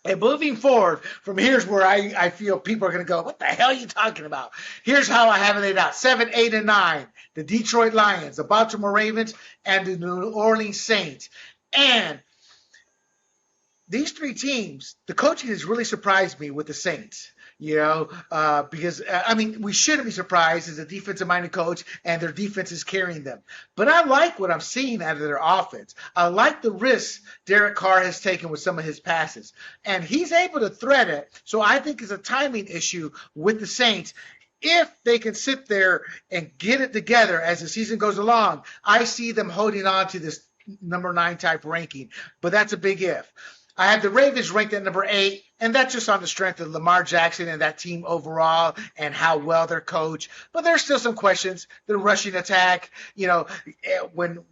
And moving forward, from here's where I feel people are going to go, what the hell are you talking about? Here's how I have it laid out. 7, 8, and 9, the Detroit Lions, the Baltimore Ravens, and the New Orleans Saints. And these three teams, the coaching has really surprised me with the Saints. Because, we shouldn't be surprised as a defensive-minded coach, and their defense is carrying them. But I like what I'm seeing out of their offense. I like the risks Derek Carr has taken with some of his passes. And he's able to thread it, so I think it's a timing issue with the Saints. If they can sit there and get it together as the season goes along, I see them holding on to this number 9 type ranking. But that's a big if. I have the Ravens ranked at number 8, and that's just on the strength of Lamar Jackson and that team overall and how well they're coached. But there's still some questions. The rushing attack, when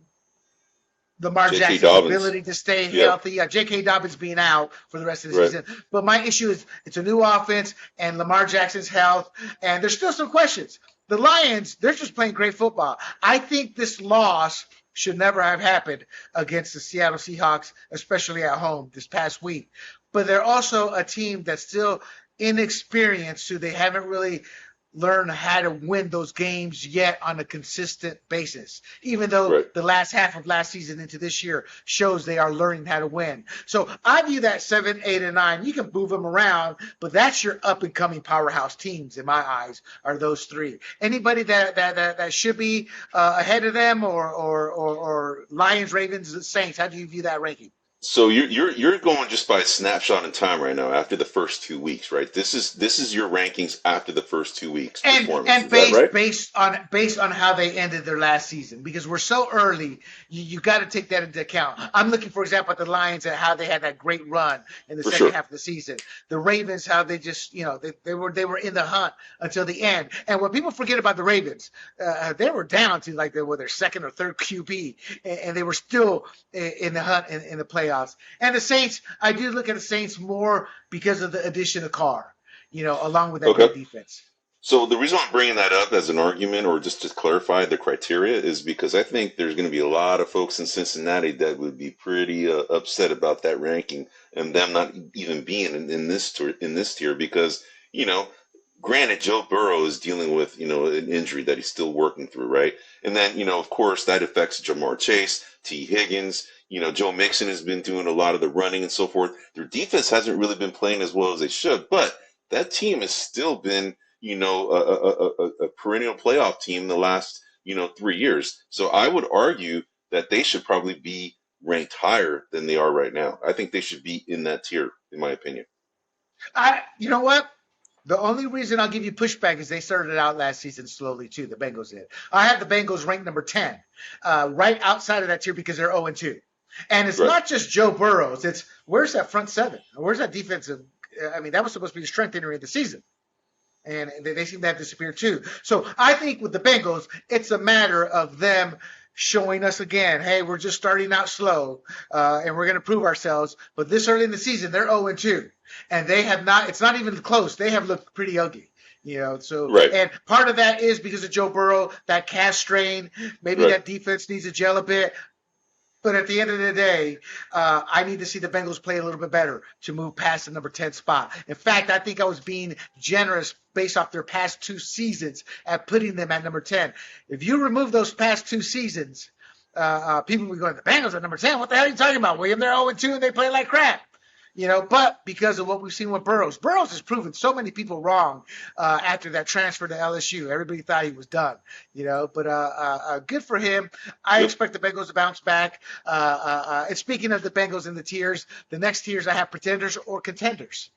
Lamar J.K. Jackson's Dobbins. ability to stay healthy, J.K. Dobbins being out for the rest of the season. But my issue is it's a new offense and Lamar Jackson's health, and there's still some questions. The Lions, they're just playing great football. I think this loss should never have happened against the Seattle Seahawks, especially at home this past week. But they're also a team that's still inexperienced, so they haven't really learned how to win those games yet on a consistent basis, even though the last half of last season into this year shows they are learning how to win. So I view that 7, 8, and 9. You can move them around, but that's your up-and-coming powerhouse teams in my eyes are those three. Anybody that should be ahead of them or Lions, Ravens, Saints, how do you view that ranking? So you're going just by snapshot in time right now after the first 2 weeks, right? This is your rankings after the first 2 weeks performance. And Is that right? based on how they ended their last season, because we're so early, you got to take that into account. I'm looking, for example, at the Lions and how they had that great run in the second half of the season. The Ravens, how they just they were in the hunt until the end. And what people forget about the Ravens, they were down to like they were their second or third QB, and they were still in the hunt in the playoffs. And the Saints, I do look at the Saints more because of the addition of Carr, along with that good defense. So the reason I'm bringing that up as an argument or just to clarify the criteria is because I think there's going to be a lot of folks in Cincinnati that would be pretty upset about that ranking and them not even being in this tier because, granted, Joe Burrow is dealing with, an injury that he's still working through, right? And then, of course, that affects Jamar Chase, T. Higgins. Joe Mixon has been doing a lot of the running and so forth. Their defense hasn't really been playing as well as they should, but that team has still been, a perennial playoff team the last, 3 years. So I would argue that they should probably be ranked higher than they are right now. I think they should be in that tier, in my opinion. You know what? The only reason I'll give you pushback is they started out last season slowly too. The Bengals did. I have the Bengals ranked number 10, right outside of that tier because they're 0-2. And it's not just Joe Burrows. It's where's that front seven? Where's that defensive I mean, that was supposed to be the strength entering the season. And they seem to have disappeared too. So I think with the Bengals, it's a matter of them showing us again, hey, we're just starting out slow, and we're going to prove ourselves. But this early in the season, they're 0-2, and they have not. It's not even close. They have looked pretty ugly. So Right. And part of that is because of Joe Burrow, that calf strain. Maybe that defense needs to gel a bit. But at the end of the day, I need to see the Bengals play a little bit better to move past the number 10 spot. In fact, I think I was being generous based off their past 2 seasons at putting them at number 10. If you remove those past 2 seasons, people will be going, the Bengals are number 10. What the hell are you talking about, William? They're 0-2 and they play like crap. But because of what we've seen with Burrows has proven so many people wrong after that transfer to LSU. Everybody thought he was done, but good for him. I expect the Bengals to bounce back. And speaking of the Bengals and the tiers, the next tiers I have pretenders or contenders.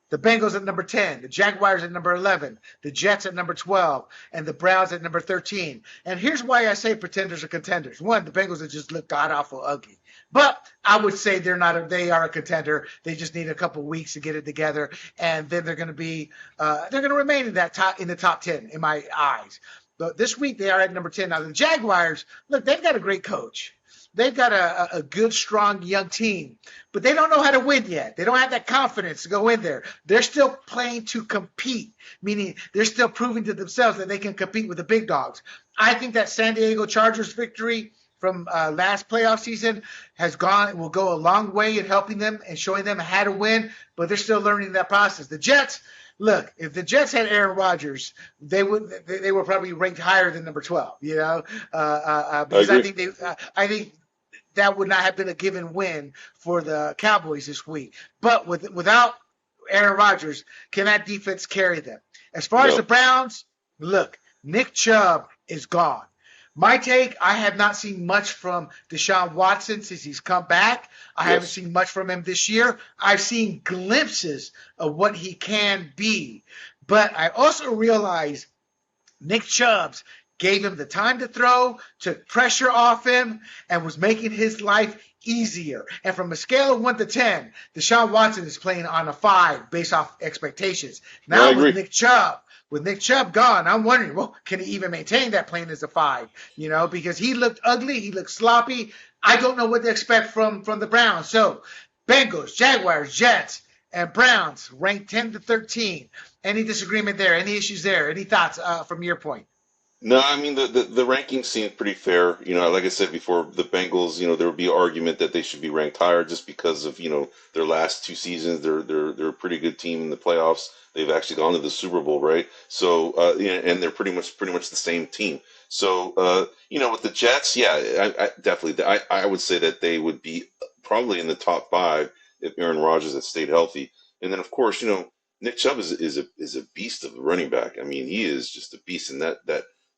The Bengals at number 10, the Jaguars at number 11, the Jets at number 12, and the Browns at number 13. And here's why I say pretenders or contenders. One, the Bengals have just looked god-awful ugly. But I would say they are a contender. They just need a couple weeks to get it together, and then they're going to remain in the top 10 in my eyes. But this week they are at number 10. Now the Jaguars, look, they've got a great coach. They've got a good, strong, young team, but they don't know how to win yet. They don't have that confidence to go in there. They're still playing to compete, meaning they're still proving to themselves that they can compete with the big dogs. I think that San Diego Chargers victory from last playoff season will go a long way in helping them and showing them how to win, but they're still learning that process. The Jets, look, if the Jets had Aaron Rodgers, they were probably ranked higher than number 12, because I think that would not have been a given win for the Cowboys this week. But without Aaron Rodgers, can that defense carry them? As far as the Browns, look, Nick Chubb is gone. My take, I have not seen much from Deshaun Watson since he's come back. I haven't seen much from him this year. I've seen glimpses of what he can be. But I also realize Nick Chubb's gave him the time to throw, took pressure off him, and was making his life easier. And from a scale of 1 to 10, Deshaun Watson is playing on a 5 based off expectations. Now with Nick Chubb gone, I'm wondering, well, can he even maintain that playing as a 5? Because he looked ugly, he looked sloppy. I don't know what to expect from the Browns. So Bengals, Jaguars, Jets, and Browns ranked 10 to 13. Any disagreement there? Any issues there? Any thoughts from your point? No, I mean the rankings seem pretty fair. Like I said before, the Bengals, there would be an argument that they should be ranked higher just because of their last 2 seasons. They're a pretty good team in the playoffs. They've actually gone to the Super Bowl, right? So and they're pretty much the same team. So with the Jets, I definitely I would say that they would be probably in the top 5 if Aaron Rodgers had stayed healthy. And then of course Nick Chubb is a beast of a running back. I mean, he is just a beast, and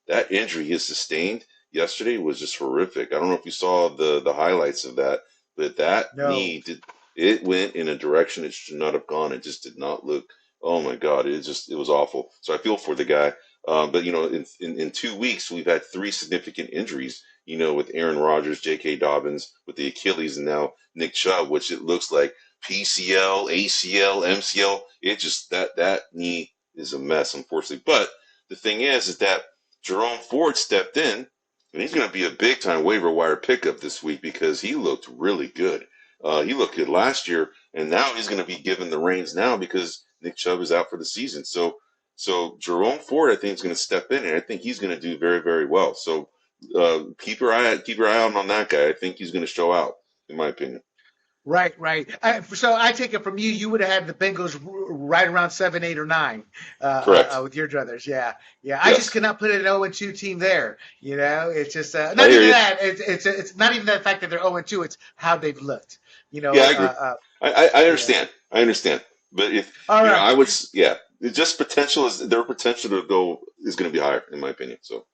that injury he sustained yesterday was just horrific. I don't know if you saw the highlights of that, but that knee it went in a direction it should not have gone. It just did not look. Oh my God, it was awful. So I feel for the guy. But in 2 weeks we've had 3 significant injuries. With Aaron Rodgers, J.K. Dobbins with the Achilles, and now Nick Chubb, which it looks like PCL, ACL, MCL. It just that knee is a mess, unfortunately. But the thing is that Jerome Ford stepped in, and he's going to be a big-time waiver wire pickup this week because he looked really good. He looked good last year, and now he's going to be given the reins now because Nick Chubb is out for the season. So Jerome Ford, I think, is going to step in, and I think he's going to do very, very well. So keep your eye out on that guy. I think he's going to show out, in my opinion. Right. So I take it from you. You would have had the Bengals right around 7, 8, or 9. Correct. With your druthers. Yeah. I just cannot put an 0-2 team there. It's just not even that. It's not even the fact that they're 0-2. It's how they've looked. Yeah, I agree. I understand. I understand. But I would. Yeah. It's just their potential to go is going to be higher, in my opinion. So.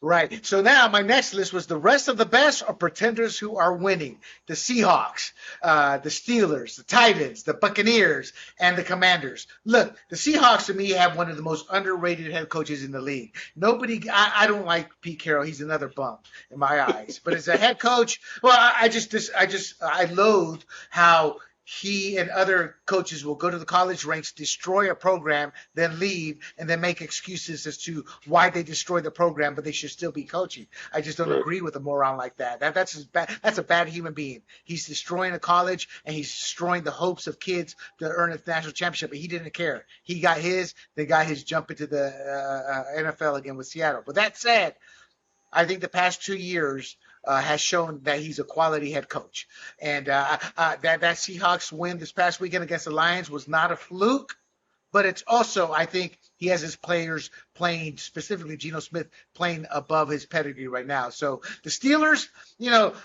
Right. So now my next list was the rest of the best are pretenders who are winning. The Seahawks, the Steelers, the Titans, the Buccaneers, and the Commanders. Look, the Seahawks to me have one of the most underrated head coaches in the league. I don't like Pete Carroll. He's another bum in my eyes. But as a head coach, well, I loathe how he and other coaches will go to the college ranks, destroy a program, then leave, and then make excuses as to why they destroyed the program, but they should still be coaching. I just don't Right. agree with a moron like that. That's just bad. That's a bad human being. He's destroying a college, and he's destroying the hopes of kids to earn a national championship, but he didn't care. He got his. They got his jump into the NFL again with Seattle. But that said, I think the past 2 years has shown that he's a quality head coach. And that Seahawks win this past weekend against the Lions was not a fluke, but it's also, I think, he has his players playing, specifically Geno Smith, playing above his pedigree right now. So the Steelers,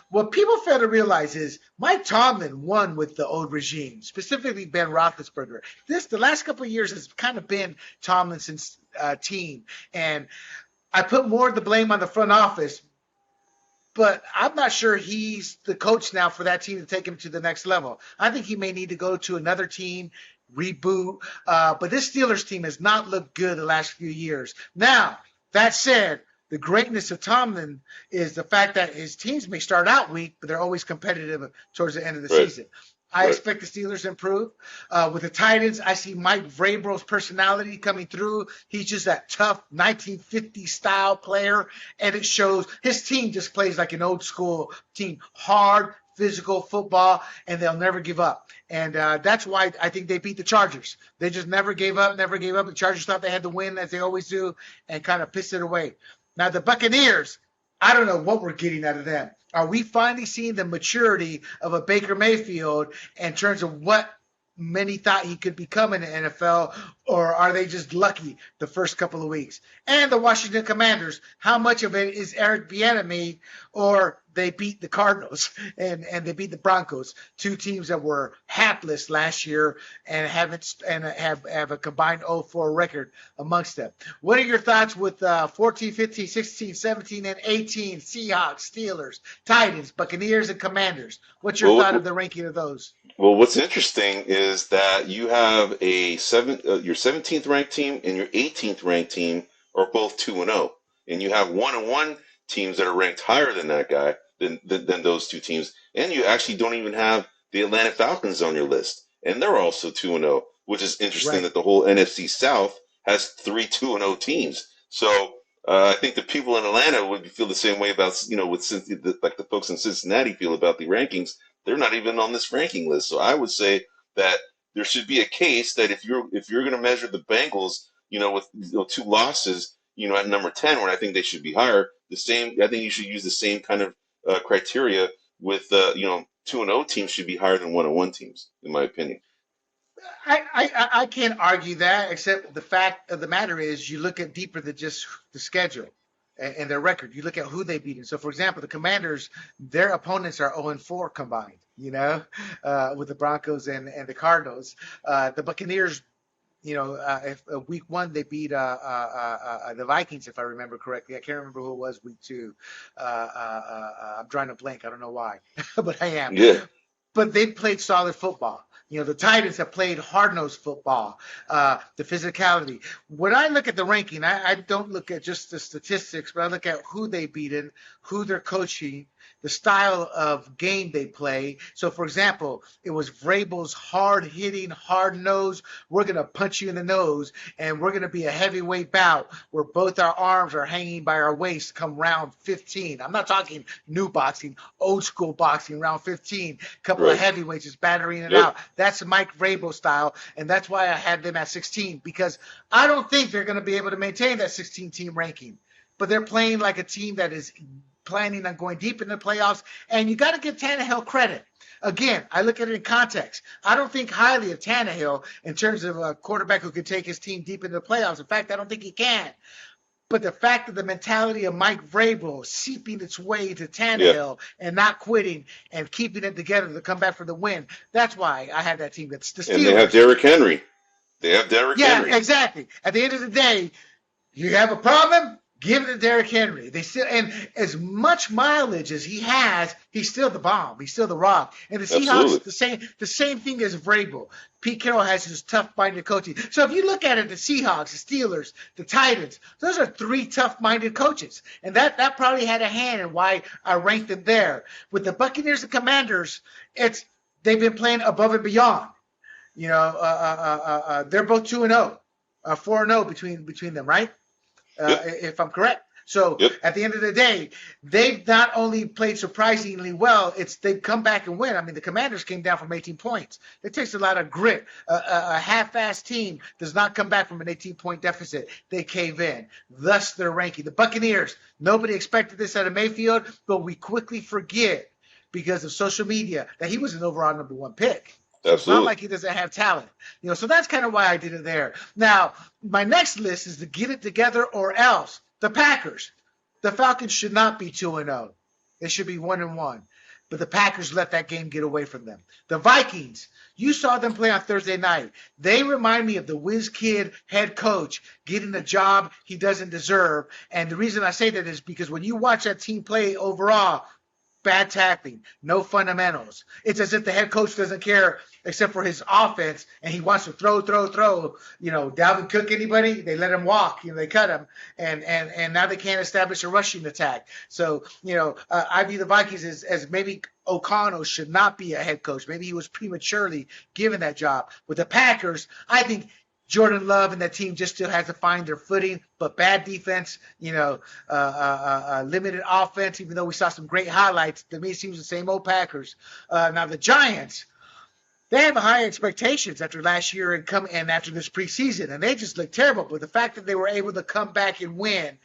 what people fail to realize is Mike Tomlin won with the old regime, specifically Ben Roethlisberger. The last couple of years has kind of been Tomlinson's team. And I put more of the blame on the front office, but I'm not sure he's the coach now for that team to take him to the next level. I think he may need to go to another team, reboot. But this Steelers team has not looked good the last few years. Now, that said, the greatness of Tomlin is the fact that his teams may start out weak, but they're always competitive towards the end of the season. I expect the Steelers to improve. With the Titans, I see Mike Vrabel's personality coming through. He's just that tough 1950s style player, and it shows. His team just plays like an old school team, hard, physical football, and they'll never give up. And that's why I think they beat the Chargers. They just never gave up. The Chargers thought they had to win, as they always do, and kind of pissed it away. Now, the Buccaneers, I don't know what we're getting out of them. Are we finally seeing the maturity of a Baker Mayfield in terms of what many thought he could become in the NFL, or are they just lucky the first couple of weeks? And the Washington Commanders, how much of it is Eric Bieniemy, or they beat the Cardinals and they beat the Broncos, two teams that were hapless last year and have a combined 0-4 record amongst them. What are your thoughts with 14, 15, 16, 17, and 18 Seahawks, Steelers, Titans, Buccaneers, and Commanders? What's your thought of the ranking of those? Well, what's interesting is that you have your 17th ranked team and your 18th ranked team are both 2-0, and you have 1-1 teams that are ranked higher than that guy than those two teams, and you actually don't even have the Atlanta Falcons on your list, and they're also 2-0, which is interesting that the whole NFC South has 3 2-0 teams. So I think the people in Atlanta would feel the same way about like the folks in Cincinnati feel about the rankings. They're not even on this ranking list. So I would say that there should be a case that if you're going to measure the Bengals, with 2 losses, at number 10, where I think they should be higher, I think you should use the same kind of criteria with 2-0 teams should be higher than 1-1 teams, in my opinion. I can't argue that, except the fact of the matter is you look at deeper than just the schedule and their record. You look at who they beat. So, for example, the Commanders, their opponents are 0-4 combined, with the Broncos and the Cardinals. The Buccaneers, if week 1 they beat the Vikings, if I remember correctly. I can't remember who it was week 2. I'm drawing a blank. I don't know why, but I am. Yeah. But they played solid football. The Titans have played hard-nosed football, the physicality. When I look at the ranking, I don't look at just the statistics, but I look at who they beaten, who they're coaching, the style of game they play. So, for example, it was Vrabel's hard-hitting, hard-nosed, we're going to punch you in the nose, and we're going to be a heavyweight bout where both our arms are hanging by our waist come round 15. I'm not talking new boxing, old-school boxing, round 15. A couple of heavyweights just battering it out. That's Mike Vrabel style, and that's why I had them at 16, because I don't think they're going to be able to maintain that 16-team ranking. But they're playing like a team that is planning on going deep in the playoffs, and you got to give Tannehill credit. Again, I look at it in context. I don't think highly of Tannehill in terms of a quarterback who could take his team deep into the playoffs. In fact, I don't think he can. But the fact that the mentality of Mike Vrabel seeping its way to Tannehill and not quitting and keeping it together to come back for the win, that's why I had that team. That's the Steelers. And they have Derrick Henry. Henry. Yeah, exactly. At the end of the day, you have a problem, give it to Derrick Henry. They still, and as much mileage as he has, he's still the bomb. He's still the rock. And the Seahawks, the same thing as Vrabel. Pete Carroll has his tough-minded coaching. So if you look at it, the Seahawks, the Steelers, the Titans, those are 3 tough-minded coaches. And that probably had a hand in why I ranked them there. With the Buccaneers and Commanders, it's they've been playing above and beyond. They're both 2-0, 4-0 between them, right? Yep. If I'm correct. So Yep. at the end of the day, they've not only played surprisingly well, they've come back and win. I mean, the Commanders came down from 18 points. It takes a lot of grit. A half-assed team does not come back from an 18-point deficit. They cave in. Thus, their ranking. The Buccaneers, nobody expected this out of Mayfield, but we quickly forget because of social media that he was an overall number 1 pick. So it's not like he doesn't have talent. So that's kind of why I did it there. Now, my next list is to get it together or else. The Packers. The Falcons should not be 2-0. They should be 1-1. But the Packers let that game get away from them. The Vikings. You saw them play on Thursday night. They remind me of the whiz kid head coach getting a job he doesn't deserve. And the reason I say that is because when you watch that team play overall, bad tackling, no fundamentals. It's as if the head coach doesn't care except for his offense, and he wants to throw. Dalvin Cook, anybody, they let him walk. They cut him, and now they can't establish a rushing attack. So, I view the Vikings as maybe O'Connell should not be a head coach. Maybe he was prematurely given that job. With the Packers, I think Jordan Love and that team just still has to find their footing, but bad defense, limited offense, even though we saw some great highlights. To me, it seems the same old Packers. Now, the Giants, they have high expectations after last year and after this preseason, and they just look terrible. But the fact that they were able to come back and win,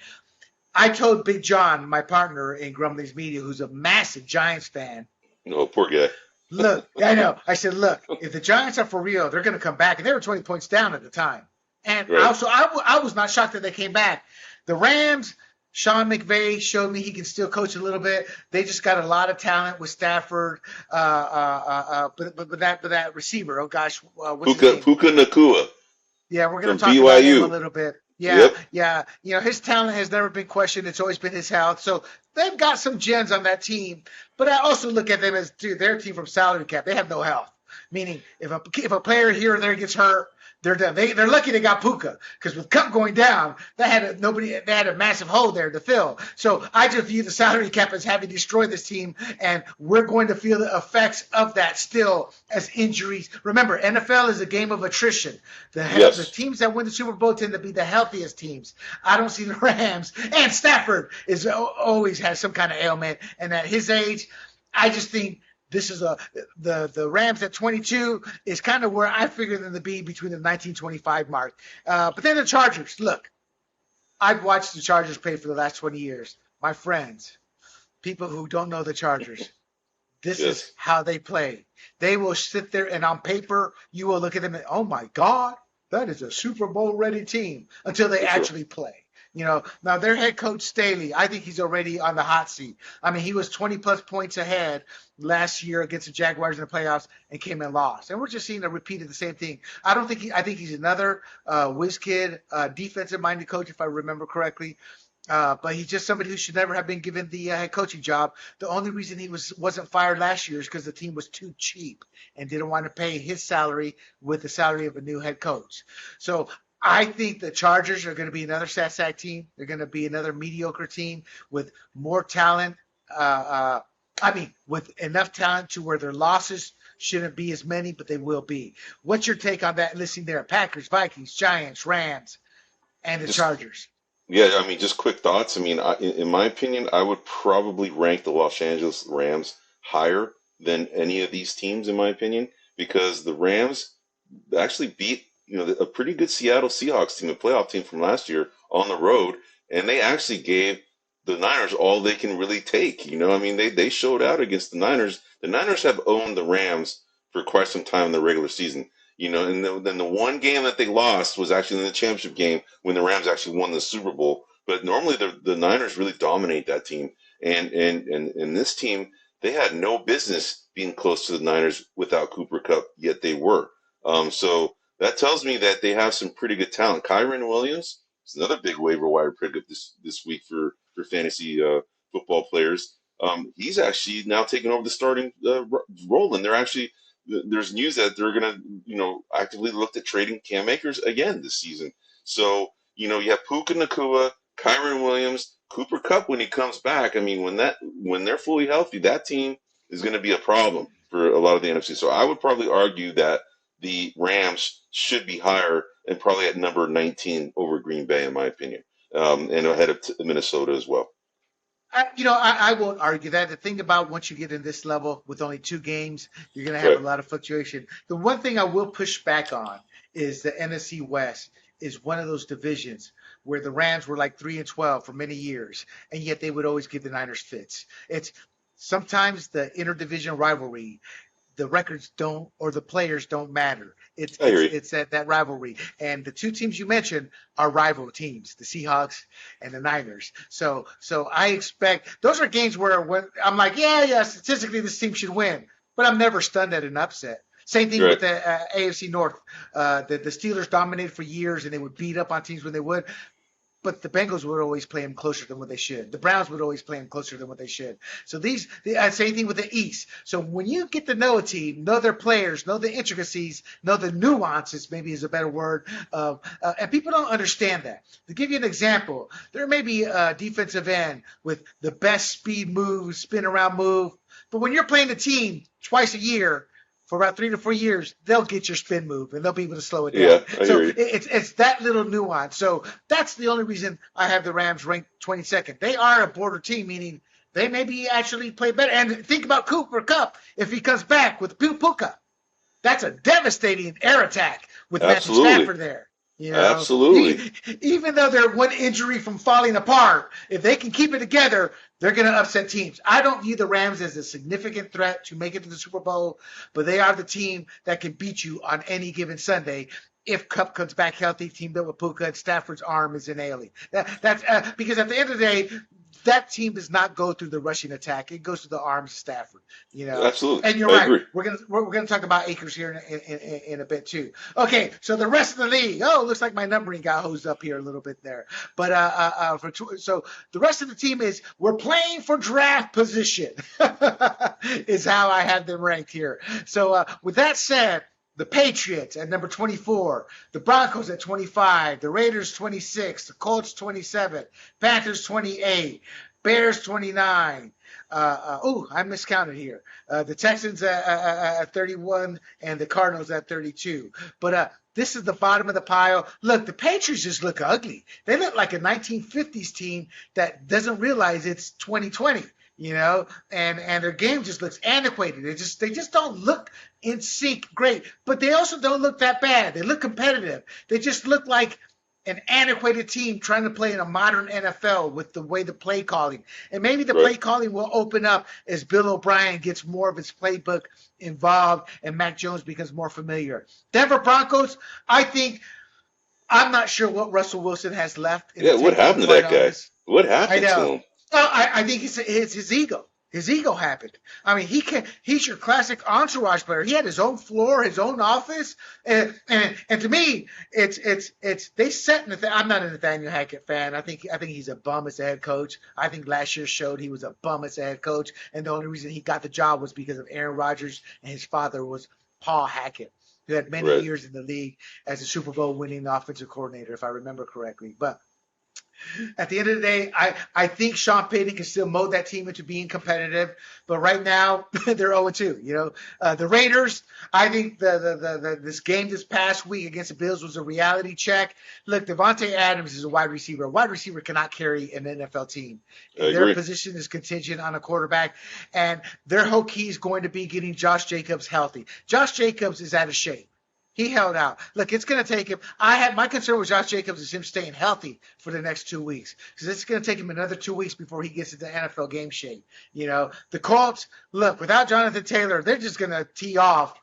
I told Big John, my partner in Grumblings Media, who's a massive Giants fan. No, poor guy. Look, I know. I said, look, if the Giants are for real, they're going to come back. And they were 20 points down at the time. And right. Also, I was not shocked that they came back. The Rams, Sean McVay showed me he can still coach a little bit. They just got a lot of talent with Stafford. But that receiver, oh gosh, what's his name? Puka Nacua. Yeah, we're going to from talk BYU. about him a little bit. Yeah, Yep. yeah. His talent has never been questioned. It's always been his health. So they've got some gems on that team. But I also look at them as, their team from salary cap. They have no health. Meaning, if a player here or there gets hurt, they're done. They're lucky they got Puka, because with Cup going down, they had a massive hole there to fill. So I just view the salary cap as having destroyed this team, and we're going to feel the effects of that still as injuries. Remember, NFL is a game of attrition. The teams that win the Super Bowl tend to be the healthiest teams. I don't see the Rams, and Stafford always has some kind of ailment, and at his age, I just think this is the Rams at 22 is kind of where I figure them to be between the 1925 mark. But then the Chargers. Look, I've watched the Chargers play for the last 20 years. My friends, people who don't know the Chargers, this is how they play. They will sit there, and on paper, you will look at them and, oh my God, that is a Super Bowl ready team, until they actually play. Now their head coach Staley, I think he's already on the hot seat. I mean, he was 20-plus points ahead last year against the Jaguars in the playoffs and came and lost. And we're just seeing a repeat of the same thing. I think he's another whiz kid, defensive-minded coach, if I remember correctly. But he's just somebody who should never have been given the head coaching job. The only reason he wasn't fired last year is because the team was too cheap and didn't want to pay his salary with the salary of a new head coach. So I think the Chargers are going to be another sack team. They're going to be another mediocre team with more talent. With enough talent to where their losses shouldn't be as many, but they will be. What's your take on that listing there? Packers, Vikings, Giants, Rams, and the Chargers. Yeah, just quick thoughts. In my opinion, I would probably rank the Los Angeles Rams higher than any of these teams, in my opinion, because the Rams actually beat a pretty good Seattle Seahawks team, a playoff team from last year, on the road, and they actually gave the Niners all they can really take. They showed out against the Niners. The Niners have owned the Rams for quite some time in the regular season. And then the one game that they lost was actually in the championship game when the Rams actually won the Super Bowl. But normally the Niners really dominate that team, and this team, they had no business being close to the Niners without Cooper Kupp, yet they were. So that tells me that they have some pretty good talent. Kyren Williams is another big waiver wire pickup this week for fantasy football players. He's actually now taking over the starting role, and there's news that they're going to actively look at trading Cam Akers again this season. So you have Puka Nacua, Kyren Williams, Cooper Kupp when he comes back. When they're fully healthy, that team is going to be a problem. for a lot of the NFC. So I would probably argue that the Rams should be higher and probably at number 19 over Green Bay, in my opinion, and ahead of Minnesota as well. I won't argue that. The thing about once you get in this level with only 2 games, you're going to have Right. a lot of fluctuation. The one thing I will push back on is the NFC West is one of those divisions where the Rams were like 3-12 for many years, and yet they would always give the Niners fits. It's sometimes the interdivision rivalry, the records don't or the players don't matter. It's I hear you. it's that rivalry. And the 2 teams you mentioned are rival teams, the Seahawks and the Niners. So I expect those are games where when I'm like, yeah, statistically this team should win, but I'm never stunned at an upset. Same thing with Right. the AFC North. The Steelers dominated for years, and they would beat up on teams when they would. But the Bengals would always play them closer than what they should. The Browns would always play them closer than what they should. So same thing with the East. So when you get to know a team, know their players, know the intricacies, know the nuances, maybe is a better word, and people don't understand that. To give you an example, there may be a defensive end with the best speed move, spin around move, but when you're playing a team twice a year, for about 3 to 4 years, they'll get your spin move and they'll be able to slow it down. Yeah, I So hear you. it's that little nuance. So that's the only reason I have the Rams ranked 22nd. They are a border team, meaning they maybe actually play better. And think about Cooper Kupp if he comes back with Puka. That's a devastating air attack with Matthew Absolutely. Stafford there. Absolutely. Even though they're one injury from falling apart, if they can keep it together, they're going to upset teams. I don't view the Rams as a significant threat to make it to the Super Bowl, but they are the team that can beat you on any given Sunday if Kupp comes back healthy, team built with Puka, and Stafford's arm is inailing. That's because at the end of the day, that team does not go through the rushing attack. It goes through the arms of Stafford. Absolutely. And you're I right. agree. We're gonna talk about Akers here in a bit too. Okay, so the rest of the league. Oh, looks like my numbering got hosed up here a little bit there. But so the rest of the team is we're playing for draft position. Is how I have them ranked here. So with that said, the Patriots at number 24, the Broncos at 25, the Raiders 26, the Colts 27, Panthers 28, Bears 29. I miscounted here. The Texans at 31 and the Cardinals at 32. But this is the bottom of the pile. Look, the Patriots just look ugly. They look like a 1950s team that doesn't realize it's 2020. And their game just looks antiquated. They just don't look in sync great, but they also don't look that bad. They look competitive. They just look like an antiquated team trying to play in a modern NFL with the way the play calling. And maybe the play calling will open up as Bill O'Brien gets more of his playbook involved and Mac Jones becomes more familiar. Denver Broncos, I'm not sure what Russell Wilson has left. What happened to that guy? What happened to him? I think it's his ego. His ego happened. I mean, he's your classic entourage player. He had his own floor, his own office, and to me, it's they set Nathaniel. I'm not a Nathaniel Hackett fan. I think he's a bum as a head coach. I think last year showed he was a bum as a head coach, and the only reason he got the job was because of Aaron Rodgers, and his father was Paul Hackett, who had many years in the league as a Super Bowl winning offensive coordinator, if I remember correctly. But at the end of the day, I think Sean Payton can still mold that team into being competitive, but right now they're 0-2. The Raiders, I think this game this past week against the Bills was a reality check. Look, Devontae Adams is a wide receiver. A wide receiver cannot carry an NFL team. Their position is contingent on a quarterback, and their whole key is going to be getting Josh Jacobs healthy. Josh Jacobs is out of shape. He held out. Look, it's going to take him. My concern with Josh Jacobs is him staying healthy for the next 2 weeks, because it's going to take him another 2 weeks before he gets into NFL game shape. The Colts, look, without Jonathan Taylor, they're just going to tee off,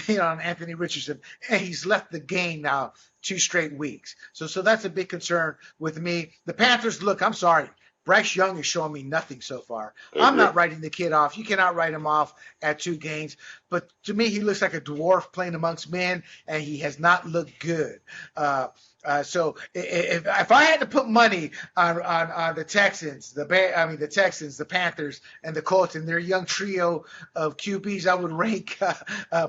on Anthony Richardson, and he's left the game now 2 straight weeks. So that's a big concern with me. The Panthers, look, I'm sorry. Bryce Young is showing me nothing so far. I'm not writing the kid off. You cannot write him off at 2 games. But to me, he looks like a dwarf playing amongst men, and he has not looked good. So if I had to put money on the Texans, the Texans, the Panthers, and the Colts and their young trio of QBs, I would rank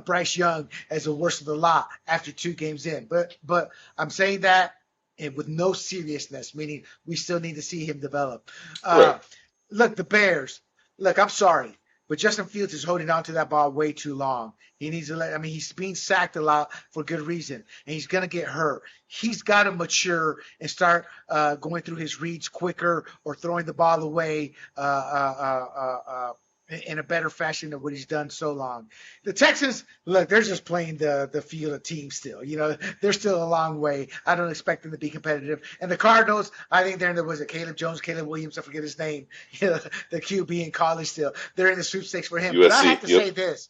Bryce Young as the worst of the lot after 2 games in. But I'm saying that and with no seriousness, meaning we still need to see him develop. Look, the Bears. Look, I'm sorry. But Justin Fields is holding on to that ball way too long. He needs to he's being sacked a lot for good reason, and he's going to get hurt. He's got to mature and start going through his reads quicker or throwing the ball away in a better fashion than what he's done so long. The Texans, look, they're just playing the field of team still. They're still a long way. I don't expect them to be competitive. And the Cardinals, I think they're in was it Caleb Jones, Caleb Williams, I forget his name, the QB in college still. They're in the sweepstakes for him. USC, but I have to say this.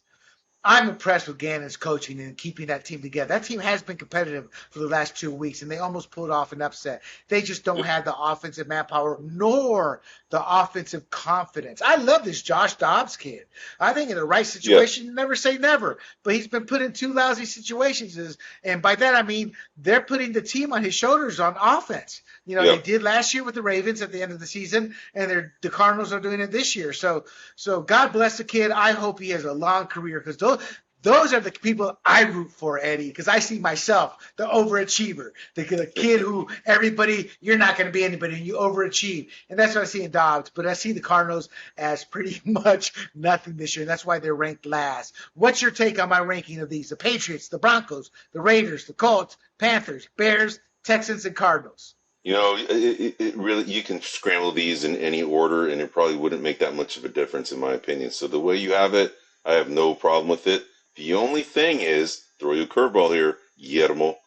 I'm impressed with Gannon's coaching and keeping that team together. That team has been competitive for the last 2 weeks, and they almost pulled off an upset. They just don't have the offensive manpower nor the offensive confidence. I love this Josh Dobbs kid. I think in the right situation, never say never. But he's been put in 2 lousy situations, and by that I mean they're putting the team on his shoulders on offense. They did last year with the Ravens at the end of the season, and the Cardinals are doing it this year. So God bless the kid. I hope he has a long career because those are the people I root for, Eddie, because I see myself, the overachiever, the kid who you're not going to be anybody, and you overachieve. And that's what I see in Dobbs. But I see the Cardinals as pretty much nothing this year, and that's why they're ranked last. What's your take on my ranking of these? The Patriots, the Broncos, the Raiders, the Colts, Panthers, Bears, Texans, and Cardinals. It really, you can scramble these in any order, and it probably wouldn't make that much of a difference, in my opinion. So the way you have it, I have no problem with it. The only thing is, throw you a curveball here, Guillermo,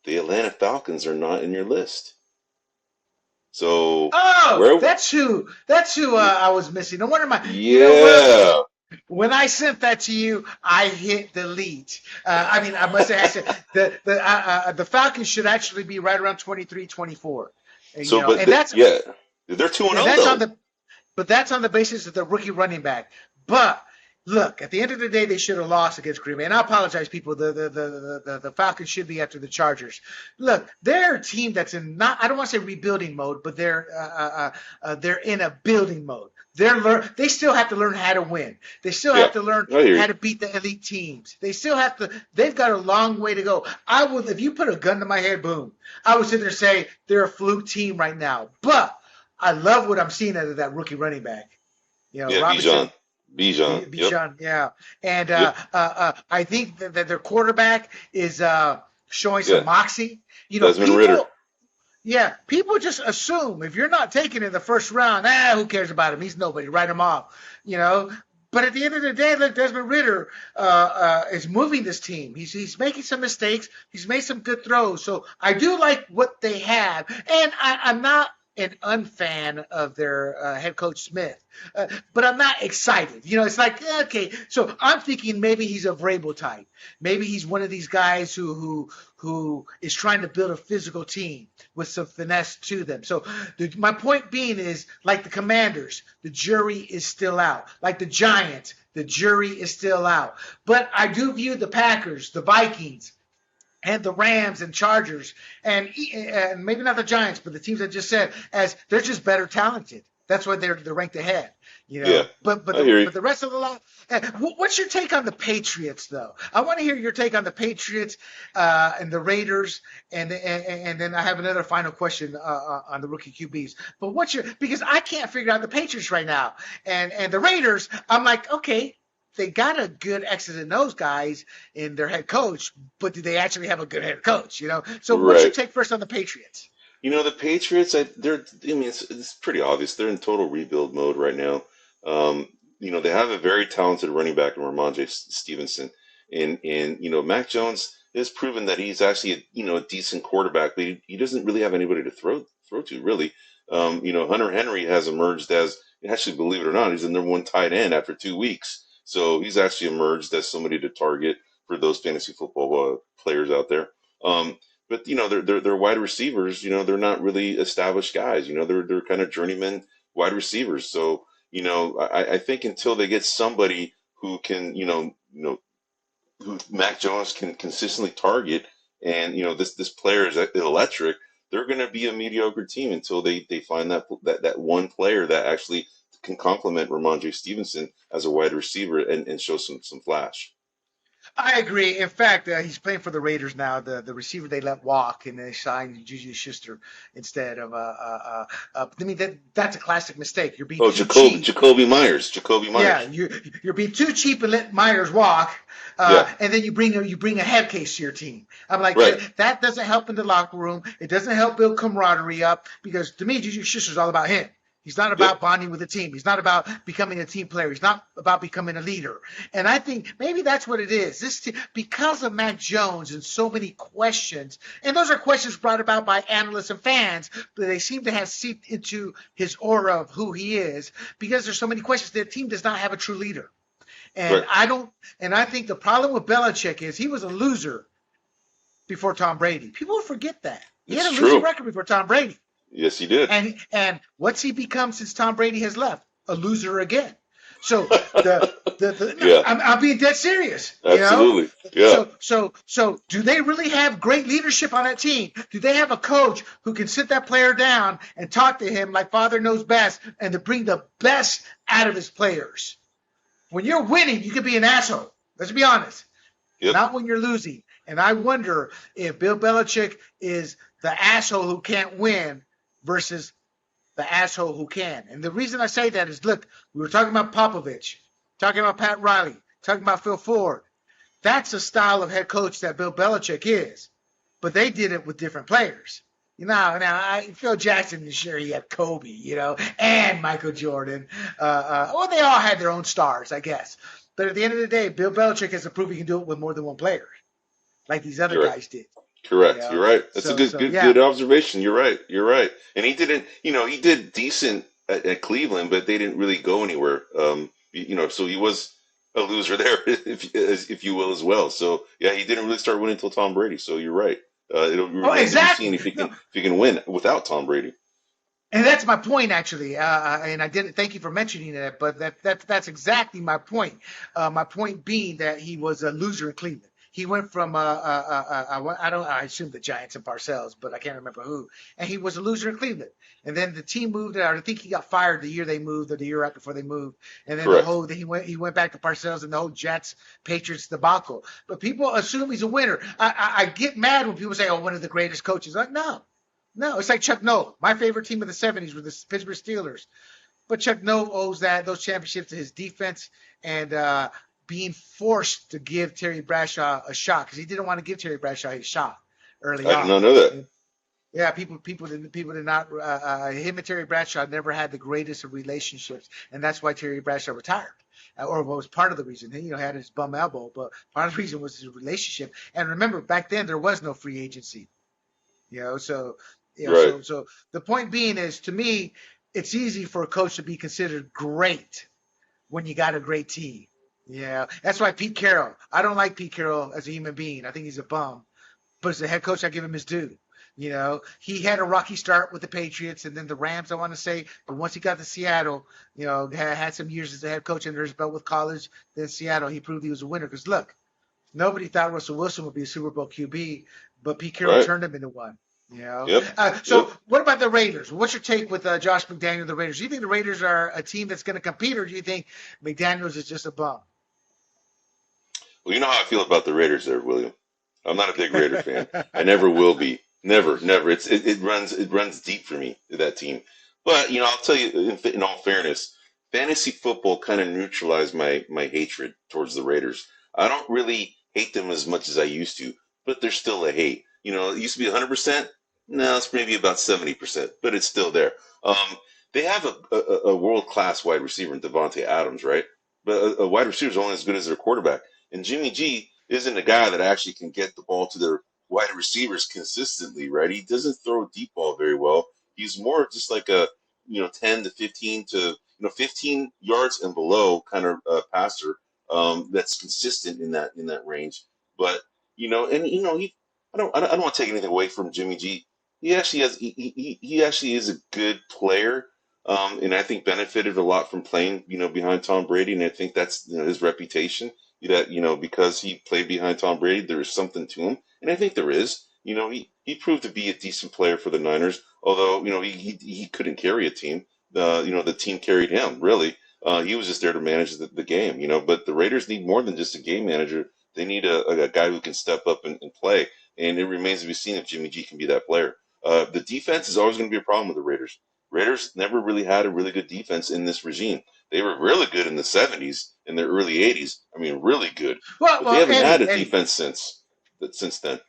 the Atlanta Falcons are not in your list. So that's who I was missing. No wonder when I sent that to you, I hit delete. I must have said the Falcons should actually be right around 23, 24. They're 2-0. But that's on the basis of the rookie running back. But look, at the end of the day, they should have lost against Green Bay. And I apologize, people. The Falcons should be after the Chargers. Look, they're a team that's I don't want to say rebuilding mode, but they're in a building mode. They still have to learn how to win. They still have to learn how to beat the elite teams. They've got a long way to go. If you put a gun to my head, boom, I would sit there and say they're a fluke team right now. But I love what I'm seeing out of that rookie running back. Robinson. Bijan, yeah. And I think that their quarterback is showing some moxie. Desmond Ridder. Yeah, people just assume if you're not taken in the first round, who cares about him? He's nobody. Write him off. But at the end of the day, look, Desmond Ridder is moving this team. He's making some mistakes. He's made some good throws. So I do like what they have. And I'm not an unfan of their head coach Smith, but I'm not excited. It's like, okay, so I'm thinking maybe he's a Vrabel type. Maybe he's one of these guys who is trying to build a physical team with some finesse to them. So my point being is, like the Commanders, the jury is still out. Like the Giants, the jury is still out. But I do view the Packers, the Vikings, and the Rams and Chargers, and maybe not the Giants, but the teams I just said, as they're just better talented. That's why they're ranked ahead. But the rest of the lot. What's your take on the Patriots, though? I want to hear your take on the Patriots and the Raiders, and then I have another final question on the rookie QBs. But because I can't figure out the Patriots right now, and the Raiders, I'm like, okay, they got a good X's and O's guys in their head coach, but do they actually have a good head coach? So what's your take first on the Patriots? The Patriots, it's pretty obvious. They're in total rebuild mode right now. They have a very talented running back in Ramondre Stevenson. And Mac Jones has proven that he's actually a decent quarterback, but he doesn't really have anybody to throw to, really. Hunter Henry has emerged as, actually, believe it or not, he's the number 1 tight end after 2 weeks. So he's actually emerged as somebody to target for those fantasy football players out there. But they're wide receivers. They're not really established guys. They're kind of journeyman wide receivers. So I think until they get somebody who can who Mac Jones can consistently target, and this player is electric, they're going to be a mediocre team until they find that one player that actually can complement Ramondre Stevenson as a wide receiver and show some flash. I agree. In fact, he's playing for the Raiders now. The receiver they let walk, and they signed Juju Schuster instead of I mean that's a classic mistake. You're being Oh, too cheap. Jacoby Myers. Jacoby Yeah, Myers. you're being too cheap and let Myers walk, Yeah. and then you bring a head case to your team. I'm like Right. that doesn't help in the locker room. It doesn't help build camaraderie up because to me, Juju Schuster's all about him. He's not Yep. about bonding with the team. He's not about becoming a team player. He's not about becoming a leader. And I think maybe that's what it is. Because of Mac Jones and so many questions, and those are questions brought about by analysts and fans, but they seem to have seeped into his aura of who he is. Because there's so many questions, their team does not have a true leader. And Right. I think the problem with Belichick is he was a loser before Tom Brady. People forget that. He It's had a losing true. record before Tom Brady. Yes, he did. And what's he become since Tom Brady has left? A loser again. So the no, Yeah. I'm being dead serious. Absolutely. Yeah. So do they really have great leadership on that team? Do they have a coach who can sit that player down and talk to him like father knows best and to bring the best out of his players? When you're winning, you can be an asshole. Let's be honest. Yep. Not when you're losing. And I wonder if Bill Belichick is the asshole who can't win versus the asshole who can. And the reason I say that is, look, we were talking about Popovich, talking about Pat Riley, talking about Phil Ford. That's a style of head coach that Bill Belichick is. But they did it with different players. Phil Jackson, sure, he had Kobe, and Michael Jordan. Well, they all had their own stars, I guess. But at the end of the day, Bill Belichick has to prove he can do it with more than one player, like these other You're right. guys did. Correct. You're right. That's a Yeah. good observation. You're right. You're right. And he didn't, he did decent at Cleveland, but they didn't really go anywhere. So he was a loser there, if you will, as well. So yeah, he didn't really start winning until Tom Brady. So you're right. It'll remain to be seen Exactly. if he No, can win without Tom Brady. and that's my point, actually. And I didn't thank you for mentioning that, but that's exactly my point. My point being that he was a loser in Cleveland. He went from I assume the Giants and Parcells, but I can't remember who. And he was a loser in Cleveland. And then the team moved. I think he got fired the year they moved, or the year right before they moved. And then Correct. he went back to Parcells and the whole Jets Patriots debacle. But people assume he's a winner. I get mad when people say, "Oh, one of the greatest coaches." Like, no. No, it's like Chuck Noll. My favorite team of the 70s were the Pittsburgh Steelers. But Chuck Noll owes those championships to his defense and being forced to give Terry Bradshaw a shot because he didn't want to give Terry Bradshaw his shot early I did on. not know that. Yeah, people did not. Him and Terry Bradshaw never had the greatest of relationships, and that's why Terry Bradshaw retired, or was part of the reason. He had his bum elbow, but part of the reason was his relationship. And remember, back then there was no free agency. So Right. so the point being is, to me, it's easy for a coach to be considered great when you got a great team. Yeah, that's why Pete Carroll. I don't like Pete Carroll as a human being. I think he's a bum. But as a head coach, I give him his due. He had a rocky start with the Patriots and then the Rams, I want to say. But once he got to Seattle, had some years as a head coach under his belt with college. Then Seattle, he proved he was a winner. Because look, nobody thought Russell Wilson would be a Super Bowl QB, but Pete Carroll Right. turned him into one. Yep. So Yep. what about the Raiders? What's your take with Josh McDaniel and the Raiders? Do you think the Raiders are a team that's going to compete, or do you think McDaniels is just a bum? Well, you know how I feel about the Raiders there, William. I'm not a big Raider fan. I never will be. Never, never. It runs deep for me, that team. But I'll tell you, in all fairness, fantasy football kind of neutralized my hatred towards the Raiders. I don't really hate them as much as I used to, but there's still a hate. It used to be 100%. Now it's maybe about 70%, but it's still there. They have a world class wide receiver in Devontae Adams, right? But a wide receiver is only as good as their quarterback. And Jimmy G isn't a guy that actually can get the ball to their wide receivers consistently, right? He doesn't throw a deep ball very well. He's more just like a 10 to 15 to 15 yards and below kind of passer that's consistent in that range. But and he I don't want to take anything away from Jimmy G. He actually he actually is a good player. And I think benefited a lot from playing, behind Tom Brady, and I think that's his reputation. That because he played behind Tom Brady, there is something to him, and I think there is. He proved to be a decent player for the Niners, although he couldn't carry a team. The team carried him really. He was just there to manage the game, But the Raiders need more than just a game manager. They need a guy who can step up and play. And it remains to be seen if Jimmy G can be that player. The defense is always going to be a problem with the Raiders. Raiders never really had a really good defense in this regime. They were really good in the 70s, in the early 80s. I mean, really good. But they Well, haven't had a Eddie, defense since then.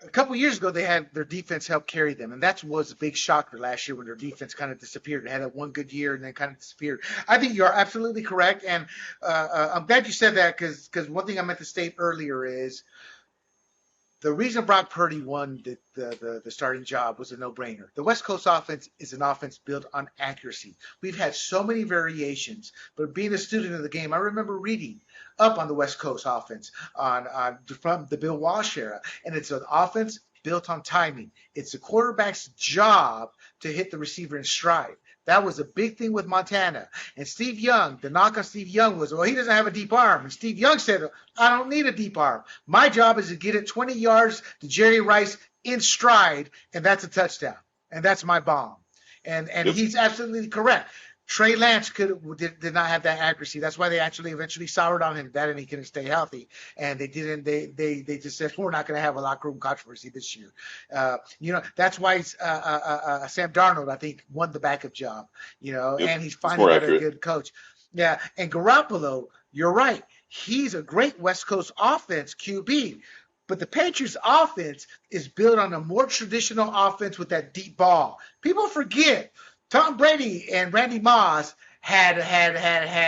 a couple years ago, they had their defense help carry them, and that was a big shocker last year when their defense kind of disappeared. They had that one good year and then kind of disappeared. I think you're absolutely correct, and I'm glad you said that because one thing I meant to state earlier is the reason Brock Purdy won the starting job was a no-brainer. The West Coast offense is an offense built on accuracy. We've had so many variations, but being a student of the game, I remember reading up on the West Coast offense from the Bill Walsh era, and it's an offense built on timing. It's the quarterback's job to hit the receiver in stride. That was a big thing with Montana. And Steve Young, the knock on Steve Young was, well, he doesn't have a deep arm. And Steve Young said, I don't need a deep arm. My job is to get it 20 yards to Jerry Rice in stride, and that's a touchdown. And that's my bomb. And he's absolutely correct. Trey Lance did not have that accuracy. That's why they actually eventually soured on him that, and he couldn't stay healthy. And they didn't. They just said we're not going to have a locker room controversy this year. That's why Sam Darnold, I think, won the backup job. And he's finally got a good coach. Yeah, and Garoppolo, you're right. He's a great West Coast offense QB. But the Patriots offense is built on a more traditional offense with that deep ball. People forget Tom Brady and Randy Moss had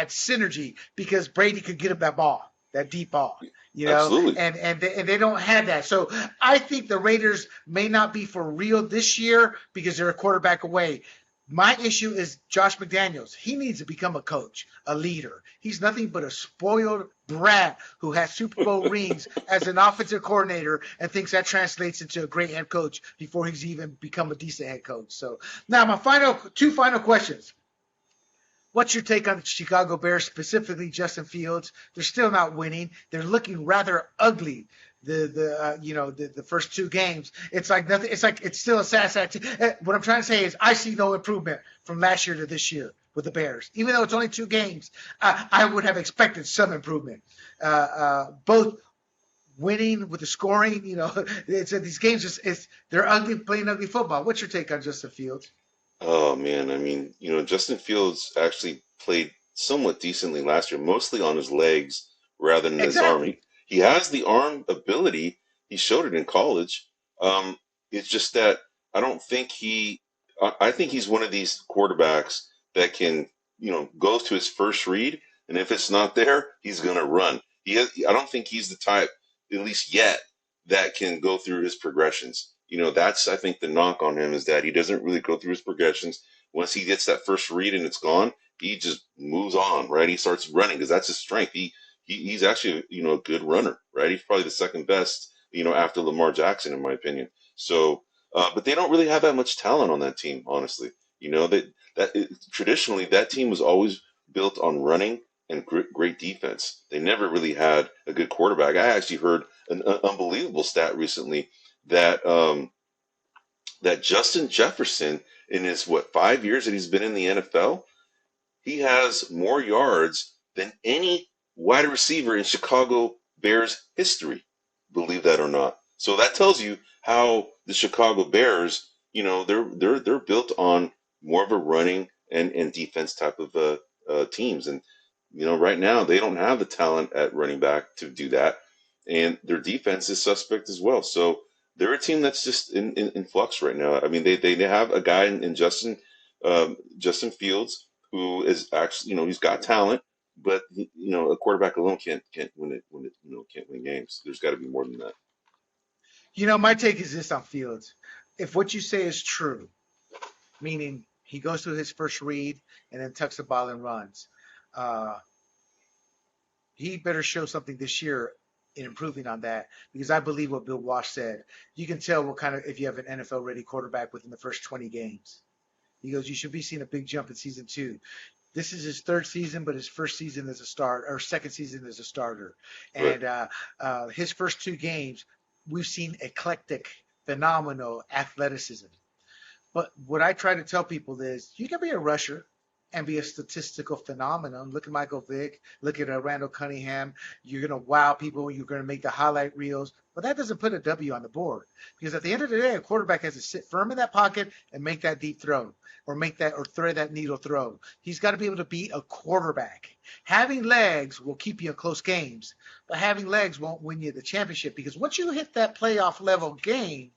synergy because Brady could get him that ball, that deep ball, Absolutely. and they don't have that. So I think the Raiders may not be for real this year because they're a quarterback away. My issue is Josh McDaniels. He needs to become a coach, a leader. He's nothing but a spoiled brat who has Super Bowl rings as an offensive coordinator and thinks that translates into a great head coach before he's even become a decent head coach. So now my two final questions. What's your take on the Chicago Bears, specifically Justin Fields? They're still not winning. They're looking rather ugly. The first two games, it's like nothing. It's like it's still a sad team. What I'm trying to say is I see no improvement from last year to this year with the Bears. Even though it's only two games, I would have expected some improvement. Both winning with the scoring, these games they're ugly, playing ugly football. What's your take on Justin Fields? Oh man, I mean, Justin Fields actually played somewhat decently last year, mostly on his legs rather than his arm. Exactly. He has the arm ability. He showed it in college. It's just that I don't think I think he's one of these quarterbacks that can, goes to his first read, and if it's not there, he's gonna run. I don't think he's the type, at least yet, that can go through his progressions. That's, I think, the knock on him is that he doesn't really go through his progressions. Once he gets that first read and it's gone, he just moves on, right? He starts running because that's his strength. He's actually, a good runner, right? He's probably the second best, after Lamar Jackson, in my opinion. So, but they don't really have that much talent on that team, honestly. Traditionally, that team was always built on running and great defense. They never really had a good quarterback. I actually heard an unbelievable stat recently that that Justin Jefferson, in his 5 years that he's been in the NFL, he has more yards than any wide receiver in Chicago Bears history. Believe that or not. So that tells you how the Chicago Bears, they're built on more of a running and defense type of teams. And right now they don't have the talent at running back to do that, and their defense is suspect as well. So they're a team that's just in flux right now. I mean, they have a guy in Justin Fields who is actually, he's got talent, but a quarterback alone can't win it can't win games. There's got to be more than that. My take is this on Fields. If what you say is true, meaning he goes through his first read and then tucks the ball and runs, he better show something this year in improving on that, because I believe what Bill Walsh said. You can tell if you have an NFL ready quarterback within the first 20 games. He goes, you should be seeing a big jump in season 2. This is his third season, but his first season as a starter, or second season as a starter. Right. And his first 2 games, we've seen eclectic, phenomenal athleticism. But what I try to tell people is, you can be a rusher. and be a statistical phenomenon. Look at Michael Vick. Look at Randall Cunningham. You're going to wow people. You're going to make the highlight reels. But that doesn't put a W on the board. Because at the end of the day, a quarterback has to sit firm in that pocket and make that deep throw or thread that needle throw. He's got to be able to be a quarterback. Having legs will keep you in close games, but having legs won't win you the championship, because once you hit that playoff level game,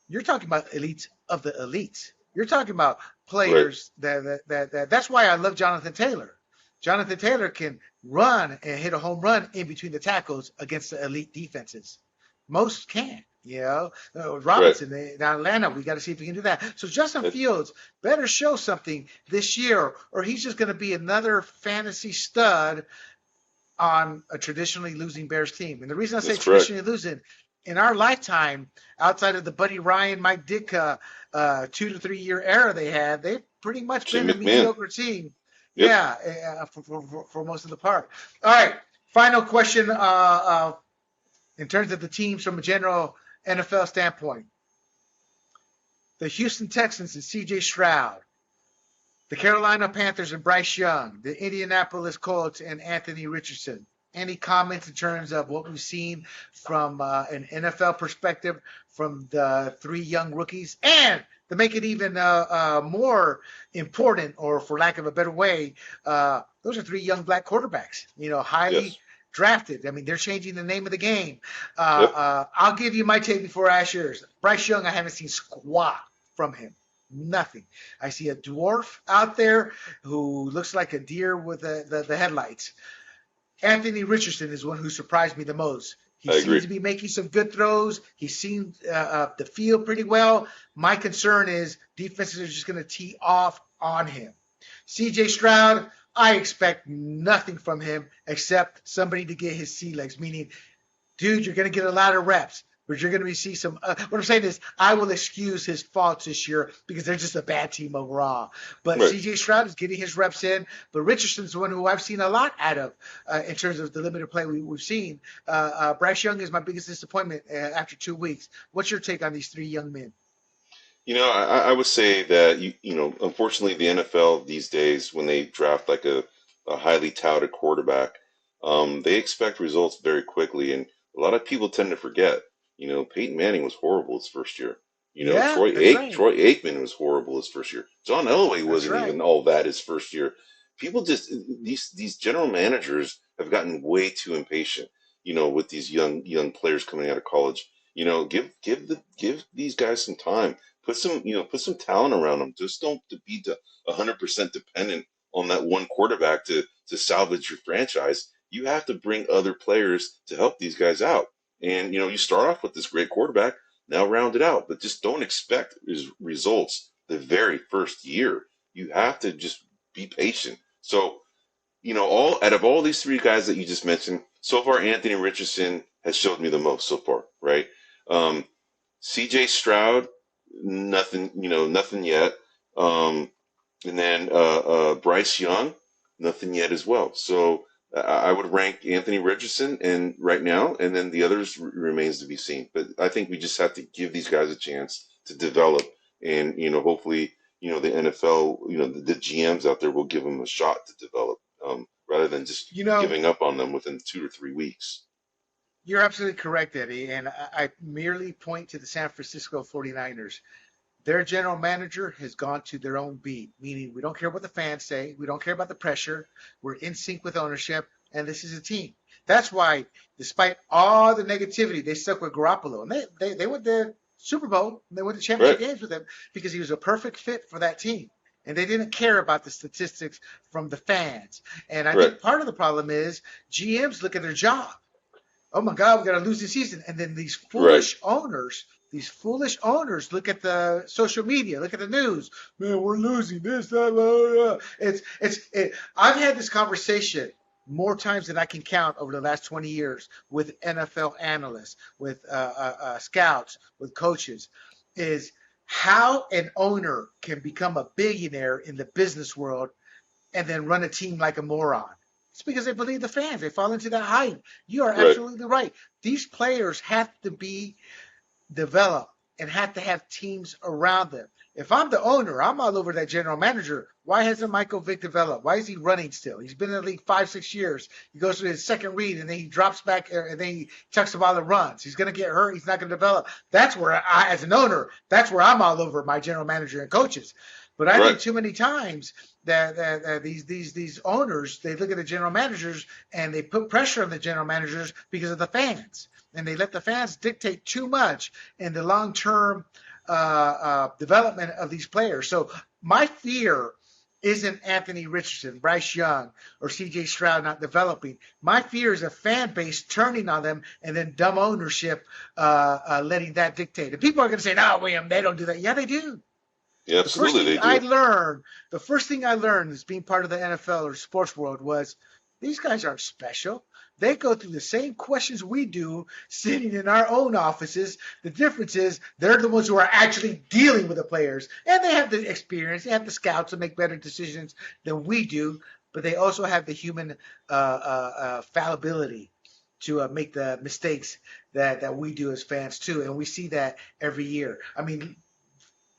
you're talking about elites of the elites. You're talking about players that's why I love Jonathan Taylor. Jonathan Taylor can run and hit a home run in between the tackles against the elite defenses. Most can't. Robinson in Atlanta, we got to see if we can do that. So Justin Fields better show something this year, or he's just going to be another fantasy stud on a traditionally losing Bears team. And the reason I say traditionally losing, in our lifetime, outside of the Buddy Ryan, Mike Ditka 2 to 3 year era they've pretty much been a mediocre team. Yep. Yeah, for most of the part. All right, final question in terms of the teams from a general NFL standpoint. The Houston Texans and C.J. Stroud, the Carolina Panthers and Bryce Young, the Indianapolis Colts and Anthony Richardson. Any comments in terms of what we've seen from an NFL perspective from the 3 young rookies? And to make it even more important, or for lack of a better way, those are 3 young black quarterbacks, highly drafted. I mean, they're changing the name of the game. I'll give you my take before I ask yours. Bryce Young, I haven't seen squat from him. Nothing. I see a dwarf out there who looks like a deer with the headlights. Anthony Richardson is one who surprised me the most. He seems to be making some good throws. He seems the field pretty well. My concern is defenses are just going to tee off on him. C.J. Stroud, I expect nothing from him except somebody to get his sea legs, meaning, dude, you're going to get a lot of reps, but you're going to see some what I'm saying is I will excuse his faults this year because they're just a bad team overall. But C.J. Stroud is getting his reps in, but Richardson's the one who I've seen a lot out of in terms of the limited play we've seen. Bryce Young is my biggest disappointment after 2 weeks. What's your take on these 3 young men? I would say that, unfortunately, the NFL these days, when they draft like a highly touted quarterback, they expect results very quickly. And a lot of people tend to forget, Peyton Manning was horrible his first year. Troy Aikman was horrible his first year. John Elway wasn't even all that his first year. People these general managers have gotten way too impatient, with these young players coming out of college. Give these guys some time. Put some talent around them. Just don't be 100% dependent on that one quarterback to salvage your franchise. You have to bring other players to help these guys out. And, you start off with this great quarterback, now round it out. But just don't expect results the very first year. You have to just be patient. So, out of all these 3 guys that you just mentioned, so far Anthony Richardson has showed me the most so far, right? C.J. Stroud, nothing yet. And then Bryce Young, nothing yet as well. So I would rank Anthony Richardson and right now, and then the others remains to be seen. But I think we just have to give these guys a chance to develop, and hopefully the NFL, the GMs out there will give them a shot to develop, rather than just giving up on them within 2 or 3 weeks. You're absolutely correct, Eddie, and I merely point to the San Francisco 49ers. Their general manager has gone to their own beat, meaning we don't care what the fans say. We don't care about the pressure. We're in sync with ownership, and this is a team. That's why, despite all the negativity, they stuck with Garoppolo. And they went to Super Bowl, and they went to championship games with him because he was a perfect fit for that team. And they didn't care about the statistics from the fans. And I think part of the problem is GMs look at their job. Oh, my God, we got to lose this season. And then these foolish owners – these foolish owners look at the social media, look at the news. Man, we're losing this, that, blah, blah. I've had this conversation more times than I can count over the last 20 years with NFL analysts, with scouts, with coaches, is how an owner can become a billionaire in the business world and then run a team like a moron. It's because they believe the fans. They fall into that hype. You are absolutely right. These players have to be developed and have to have teams around them. If I'm the owner, I'm all over that general manager. Why hasn't Michael Vick developed? Why is he running still? He's been in the league 5-6 years. He goes through his second read and then he drops back and then he chucks the ball and runs. He's going to get hurt. He's not going to develop. That's where I, as an owner, that's where I'm all over my general manager and coaches. But I think too many times that these owners, they look at the general managers and they put pressure on the general managers because of the fans. And they let the fans dictate too much in the long-term development of these players. So my fear isn't Anthony Richardson, Bryce Young, or C.J. Stroud not developing. My fear is a fan base turning on them and then dumb ownership letting that dictate. And people are going to say, no, William, they don't do that. Yeah, they do. Yeah, absolutely, they do. The first thing I learned as being part of the NFL or sports world was these guys aren't special. They go through the same questions we do sitting in our own offices. The difference is they're the ones who are actually dealing with the players. And they have the experience. They have the scouts to make better decisions than we do. But they also have the human fallibility to make the mistakes that we do as fans too. And we see that every year. I mean,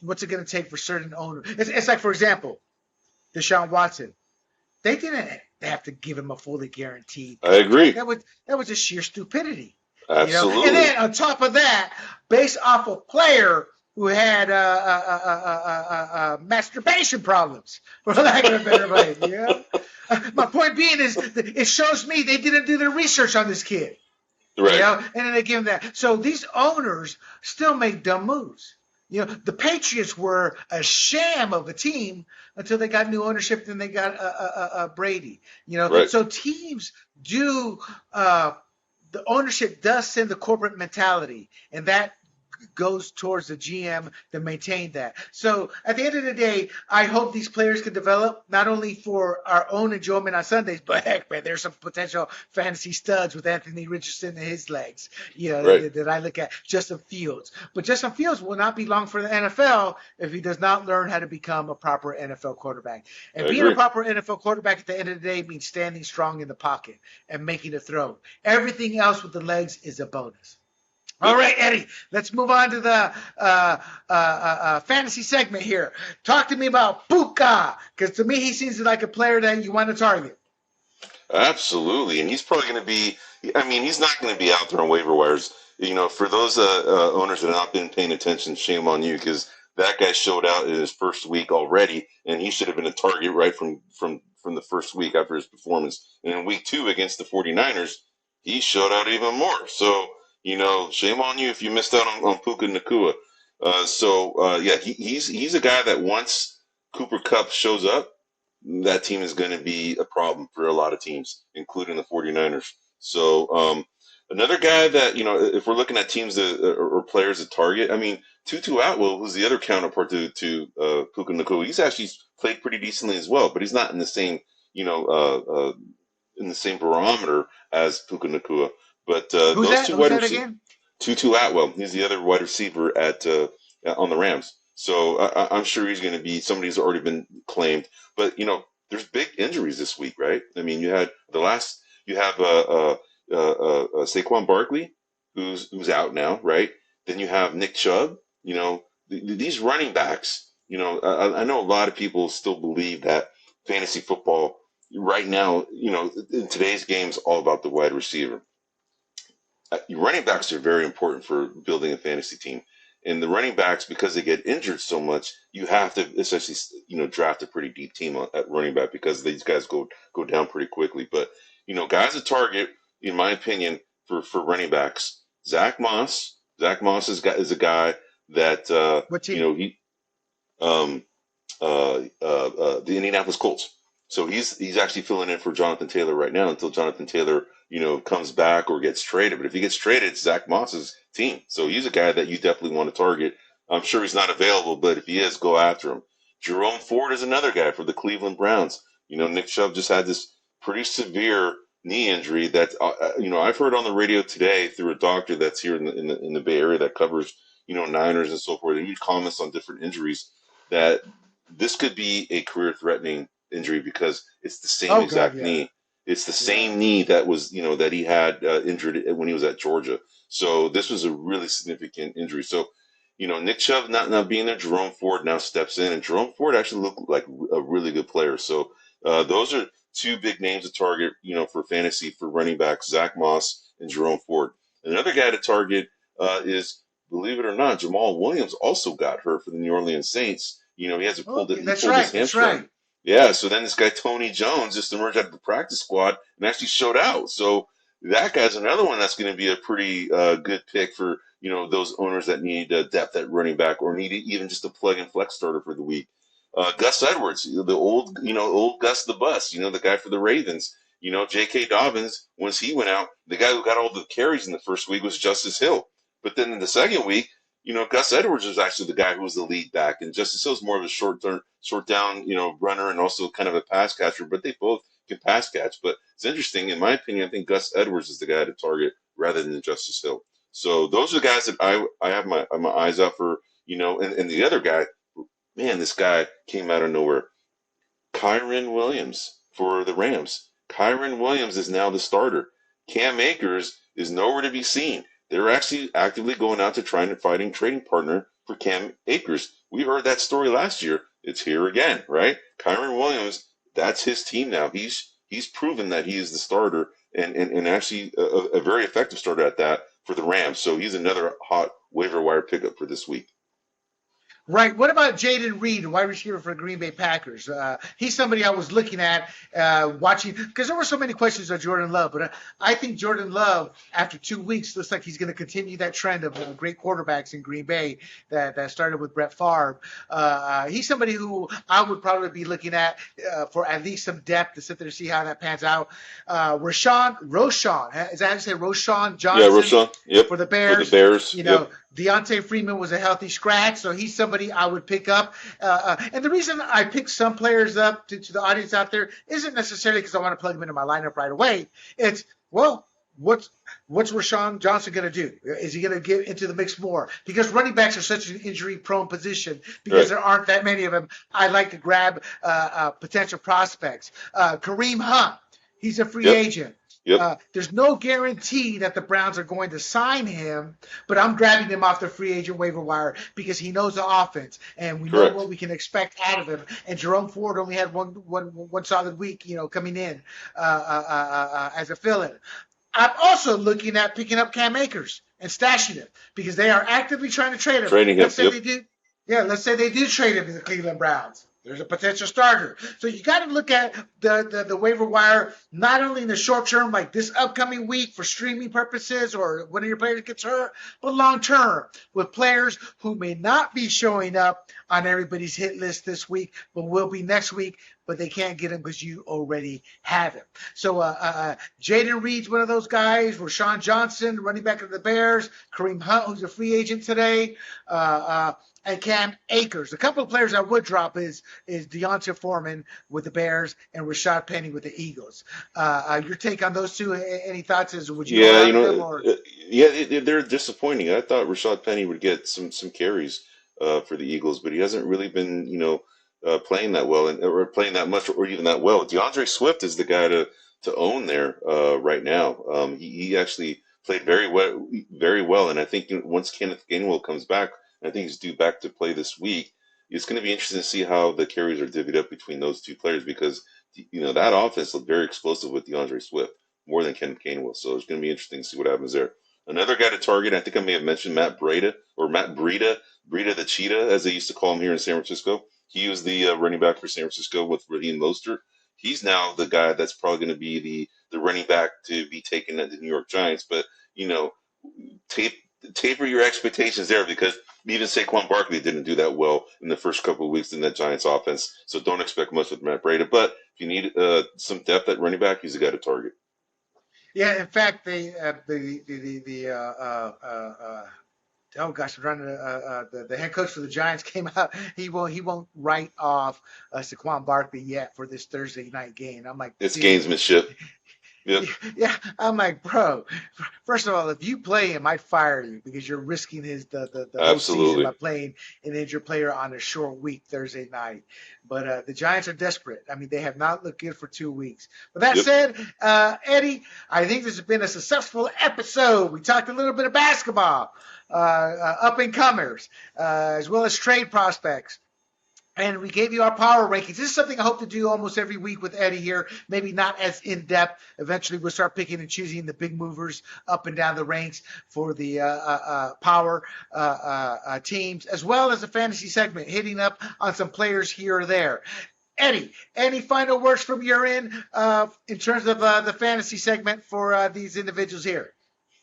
what's it going to take for certain owners? It's like, for example, Deshaun Watson. They didn't have to give him a fully guaranteed. I agree. That was just sheer stupidity. Absolutely. You know? And then on top of that, based off a player who had masturbation problems, for lack of a better way. You know? My point being is, it shows me they didn't do their research on this kid. Right. You know? And then they give him that. So these owners still make dumb moves. You know, the Patriots were a sham of a team until they got new ownership. Then they got Brady. You know, right. So teams do. The ownership does send the corporate mentality, and that goes towards the GM to maintain that. So at the end of the day, I hope these players can develop not only for our own enjoyment on Sundays, but heck, man, there's some potential fantasy studs with Anthony Richardson and his legs, you know, right. that I look at. Justin Fields. But Justin Fields will not be long for the NFL if he does not learn how to become a proper NFL quarterback. And being a proper NFL quarterback at the end of the day means standing strong in the pocket and making a throw. Everything else with the legs is a bonus. All right, Eddie, let's move on to the fantasy segment here. Talk to me about Puka, because to me he seems like a player that you want to target. Absolutely, and he's probably going to be – I mean, he's not going to be out there on waiver wires. You know, for those owners that have not been paying attention, shame on you, because that guy showed out in his first week already, and he should have been a target right from the first week after his performance. And in week 2 against the 49ers, he showed out even more. So – you know, shame on you if you missed out on Puka Nacua. Yeah, he's a guy that once Cooper Kupp shows up, that team is going to be a problem for a lot of teams, including the 49ers. So another guy that, you know, if we're looking at teams or players to target, I mean, Tutu Atwell, who's the other counterpart to Puka Nacua, he's actually played pretty decently as well, but he's not in the same, you know, in the same barometer as Puka Nacua. But those two wide receivers, Tutu Atwell, he's the other wide receiver on the Rams. So I'm sure he's going to be somebody who's already been claimed. But you know, there's big injuries this week, right? I mean, you have Saquon Barkley, who's out now, right? Then you have Nick Chubb. You know, these running backs. You know, I know a lot of people still believe that fantasy football right now, you know, in today's game is all about the wide receiver. Running backs are very important for building a fantasy team, and the running backs, because they get injured so much, you have to essentially, you know, draft a pretty deep team at running back because these guys go down pretty quickly. But you know, guys at target, in my opinion, for running backs, Zach Moss. Zach Moss is a guy that you know, he the Indianapolis Colts. So he's actually filling in for Jonathan Taylor right now until Jonathan Taylor, you know, comes back or gets traded. But if he gets traded, it's Zach Moss's team. So he's a guy that you definitely want to target. I'm sure he's not available, but if he is, go after him. Jerome Ford is another guy for the Cleveland Browns. You know, Nick Chubb just had this pretty severe knee injury that, you know, I've heard on the radio today through a doctor that's here in the Bay Area that covers, you know, Niners and so forth. And he comments on different injuries that this could be a career-threatening injury because it's the same exact knee. It's the same knee that was, you know, that he had injured when he was at Georgia. So this was a really significant injury. So Nick Chubb not being there, Jerome Ford now steps in, and Jerome Ford actually looked like a really good player. So those are two big names to target, for fantasy for running backs, Zach Moss and Jerome Ford. Another guy to target is, believe it or not, Jamal Williams also got hurt for the New Orleans Saints. He hasn't pulled it. Okay, He that's pulled his right. That's hamstring. right. Yeah, so then this guy Tony Jones just emerged out of the practice squad and actually showed out. So that guy's another one that's going to be a pretty good pick for those owners that need depth at running back or need even just a plug and flex starter for the week. Gus Edwards, the old Gus the Bus, the guy for the Ravens. J.K. Dobbins, once he went out, the guy who got all the carries in the first week was Justice Hill. But then in the second week, Gus Edwards was actually the guy who was the lead back, and Justice Hill's more of a short down, runner and also kind of a pass catcher. But they both can pass catch. But it's interesting, in my opinion. I think Gus Edwards is the guy to target rather than Justice Hill. So those are the guys that I have my eyes out for. And the other guy, man, this guy came out of nowhere. Kyren Williams for the Rams. Kyren Williams is now the starter. Cam Akers is nowhere to be seen. They're actually actively going out to try and finding trading partner for Cam Akers. We heard that story last year. It's here again, right? Kyren Williams, that's his team now. He's proven that he is the starter and actually a very effective starter at that for the Rams. So he's another hot waiver wire pickup for this week. Right. What about Jaden Reed, wide receiver for the Green Bay Packers? He's somebody I was looking at, watching, because there were so many questions on Jordan Love. But I think Jordan Love, after 2 weeks, looks like he's going to continue that trend of great quarterbacks in Green Bay that started with Brett Favre. He's somebody who I would probably be looking at for at least some depth to sit there and see how that pans out. Roshan, is that how you say Roshan Johnson? Yeah, Roshan. Yep. For the Bears. For the Bears. Yep. Deontay Freeman was a healthy scratch, so he's somebody I would pick up. And the reason I pick some players up to the audience out there isn't necessarily because I want to plug them into my lineup right away. It's, well, what's Rashawn Johnson going to do? Is he going to get into the mix more? Because running backs are such an injury-prone position because there aren't that many of them. I like to grab potential prospects. Kareem Hunt, he's a free agent. Yep. There's no guarantee that the Browns are going to sign him, but I'm grabbing him off the free agent waiver wire because he knows the offense and we know what we can expect out of him. And Jerome Ford only had one solid week, coming in as a fill-in. I'm also looking at picking up Cam Akers and stashing him because they are actively trying to trade him. Let's say they do trade him to the Cleveland Browns. There's a potential starter. So you got to look at the waiver wire, not only in the short term, like this upcoming week for streaming purposes or when your player gets hurt, but long term with players who may not be showing up on everybody's hit list this week, but will be next week, but they can't get him because you already have him. So Jaden Reed's one of those guys. Rashawn Johnson, running back of the Bears. Kareem Hunt, who's a free agent today. And Cam Akers. A couple of players I would drop is Deontay Foreman with the Bears and Rashad Penny with the Eagles. Your take on those two? Any thoughts? Would you them? Or? They're disappointing. I thought Rashad Penny would get some carries for the Eagles, but he hasn't really been playing that well or playing that much or even that well. DeAndre Swift is the guy to own there right now. He actually played very well, and I think once Kenneth Gainwell comes back. I think he's due back to play this week. It's going to be interesting to see how the carries are divvied up between those two players because, that offense looked very explosive with DeAndre Swift, more than Kenneth Gainwell. So it's going to be interesting to see what happens there. Another guy to target, I think I may have mentioned Matt Breida the Cheetah, as they used to call him here in San Francisco. He was the running back for San Francisco with Raheem Mostert. He's now the guy that's probably going to be the running back to be taken at the New York Giants. But, taper your expectations there because even Saquon Barkley didn't do that well in the first couple of weeks in that Giants offense. So don't expect much with Matt Breida. But if you need some depth at running back, he's a guy to target. Yeah, in fact, the head coach for the Giants came out. He won't write off Saquon Barkley yet for this Thursday night game. I'm like, it's gamesmanship. Yep. Yeah, I'm like, bro. First of all, if you play him, I'd fire you because you're risking the whole season Absolutely. by playing an injured player on a short week Thursday night. But the Giants are desperate. I mean, they have not looked good for 2 weeks. But that Yep. said, Eddie, I think this has been a successful episode. We talked a little bit of basketball, up and comers, as well as trade prospects. And we gave you our power rankings. This is something I hope to do almost every week with Eddie here. Maybe not as in depth. Eventually, we'll start picking and choosing the big movers up and down the ranks for the power teams, as well as the fantasy segment, hitting up on some players here or there. Eddie, any final words from your end in terms of the fantasy segment for these individuals here?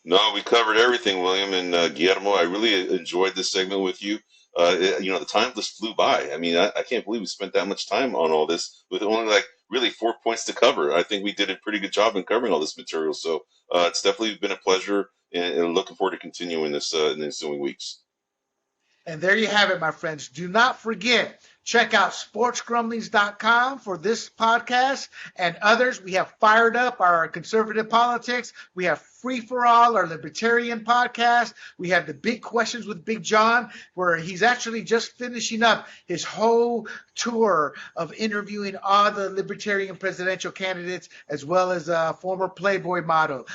No, we covered everything, William and Guillermo. I really enjoyed this segment with you. The time just flew by. I mean, I can't believe we spent that much time on all this with only like really 4 points to cover. I think we did a pretty good job in covering all this material. So it's definitely been a pleasure, and looking forward to continuing this in the ensuing weeks. And there you have it, my friends. Do not forget, check out sportsgrumblings.com for this podcast and others. We have Fired Up, our conservative politics. We have Free for All, our libertarian podcast. We have the Big Questions with Big John, where he's actually just finishing up his whole tour of interviewing all the libertarian presidential candidates, as well as former Playboy model,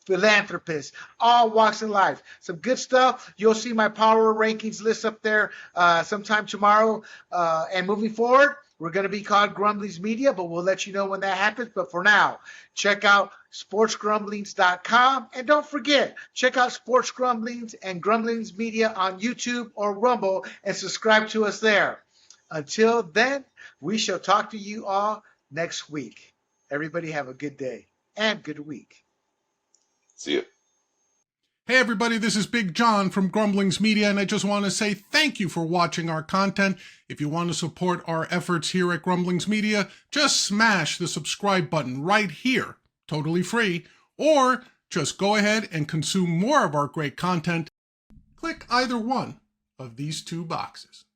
philanthropists, all walks of life. Some good stuff. You'll see my power rankings list up there sometime tomorrow. And moving forward, we're going to be called Grumblings Media, but we'll let you know when that happens. But for now, check out sportsgrumblings.com. And don't forget, check out Sports Grumblings and Grumblings Media on YouTube or Rumble and subscribe to us there. Until then, we shall talk to you all next week. Everybody have a good day and good week. See you. Hey everybody, this is Big John from Grumblings Media, and I just want to say thank you for watching our content. If you want to support our efforts here at Grumblings Media, just smash the subscribe button right here, totally free, or just go ahead and consume more of our great content. Click either one of these two boxes.